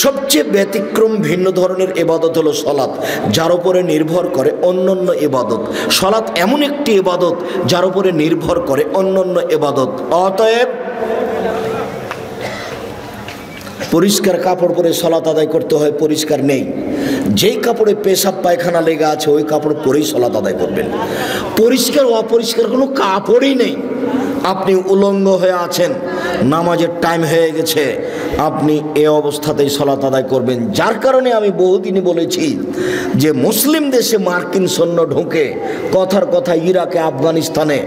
সবচেয়ে ব্যতিক্রম ভিন্ন ধরনের ইবাদত হলো সলাত, যার উপরে নির্ভর করে অন্যান্য ইবাদত। সলাত এমন একটি ইবাদত যার উপরে নির্ভর করে অন্যান্য ইবাদত। অতএব পরিষ্কার কাপড় পরে সলাত আদায় করতে হয়, পরিষ্কার নেই, যেই কাপড়ে পেশাব পায়খানা লেগে আছে ওই কাপড় পরেই সলাত আদায় করবেন। পরিষ্কার অপরিষ্কার কোনো কাপড়ই নেই, আপনি উলঙ্গ হয়ে আছেন, নামাজের টাইম হয়ে গেছে, আপনি এ অবস্থাতেই সলাত আদায় করবেন। যার কারণে আমি বহুদিনই বলেছি যে মুসলিম দেশে মার্কিন সৈন্য ঢোকে, কথার কথা ইরাকে, আফগানিস্তানে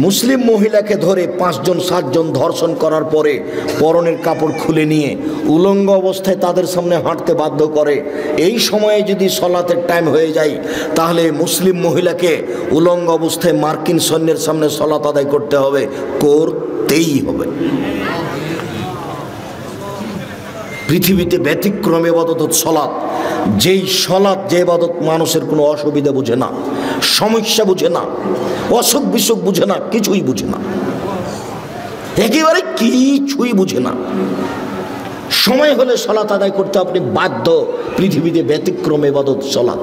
মুসলিম মহিলাকে ধরে 5 জন 7 জন ধর্ষণ করার পরে পরনের কাপড় খুলে নিয়ে উলঙ্গ অবস্থায় তাদের সামনে হাঁটতে বাধ্য করে। এই সময়ে যদি সলাতের টাইম হয়ে যায় তাহলে মুসলিম মহিলাকে উলঙ্গ অবস্থায় মার্কিন সৈন্যের সামনে সলাত আদায় করতে হবে, করতেই হবে। পৃথিবীতে ব্যতিক্রম ইবাদত সলাত। যেই সলাত, যে ইবাদত মানুষের কোনো অসুবিধা বুঝে না, সমস্যা বুঝে না, অসুখ বিসুখ বুঝে না, কিছুই বুঝে না, একেবারে কিছুই বুঝে না। সময় হলে সলাত আদায় করতে আপনি বাধ্য। পৃথিবীতে ব্যতিক্রম ইবাদত সলাত।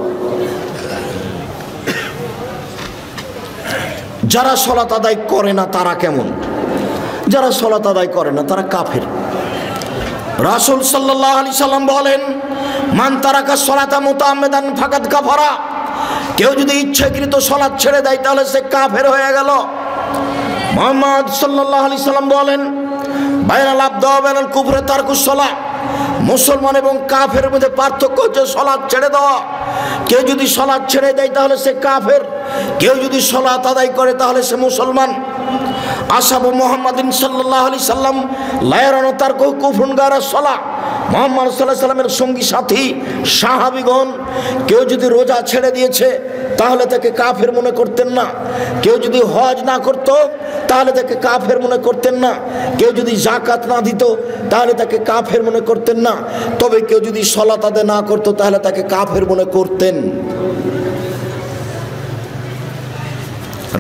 যারা সলাত আদায় করে না তারা কেমন? যারা সলাত আদায় করে না তারা কাফের। রাসূল সাল্লাল্লাহু আলাইহি সাল্লাম বলেন, মান তারাকা সলাতা মুতাআম্মিদান ফাকাদ কাফারা। কেউ যদি ইচ্ছাকৃত সলাত ছেড়ে দেয় তাহলে সে কাফের হয়ে গেল। মুহাম্মদ সাল্লাল্লাহু আলাইহি সাল্লাম বলেন, বাইনাল আবদি ওয়া বাইনাল কুফরি তারকুস সালাহ। মুসলমান এবং কাফের মধ্যে পার্থক্য হচ্ছে সালাত ছেড়ে দেওয়া। কেউ যদি সালাত ছেড়ে দেয় তাহলে সে কাফের, কেউ যদি সালাত আদায় করে তাহলে সে মুসলমান। আসহাবু মুহাম্মাদিন সাল্লাল্লাহু আলাইহি সাল্লাম লা ইয়ারাউনা তারকু কুফরুন গায়রা সালাহ। মুহাম্মদ সাল্লাল্লাহু আলাইহি সাল্লামের সঙ্গী সাথী সাহাবীগণ কেউ যদি রোজা ছেড়ে দিয়েছে তাহলে তাকে কাফের মনে করতেন না, কেউ যদি হজ না করত তাহলে তাকে কাফের মনে করতেন না, কেউ যদি যাকাত না দিত তাহলে তাকে কাফের মনে করতেন না, তবে কেউ যদি সালাত আদায় না করতো তাহলে তাকে কাফের মনে করতেন।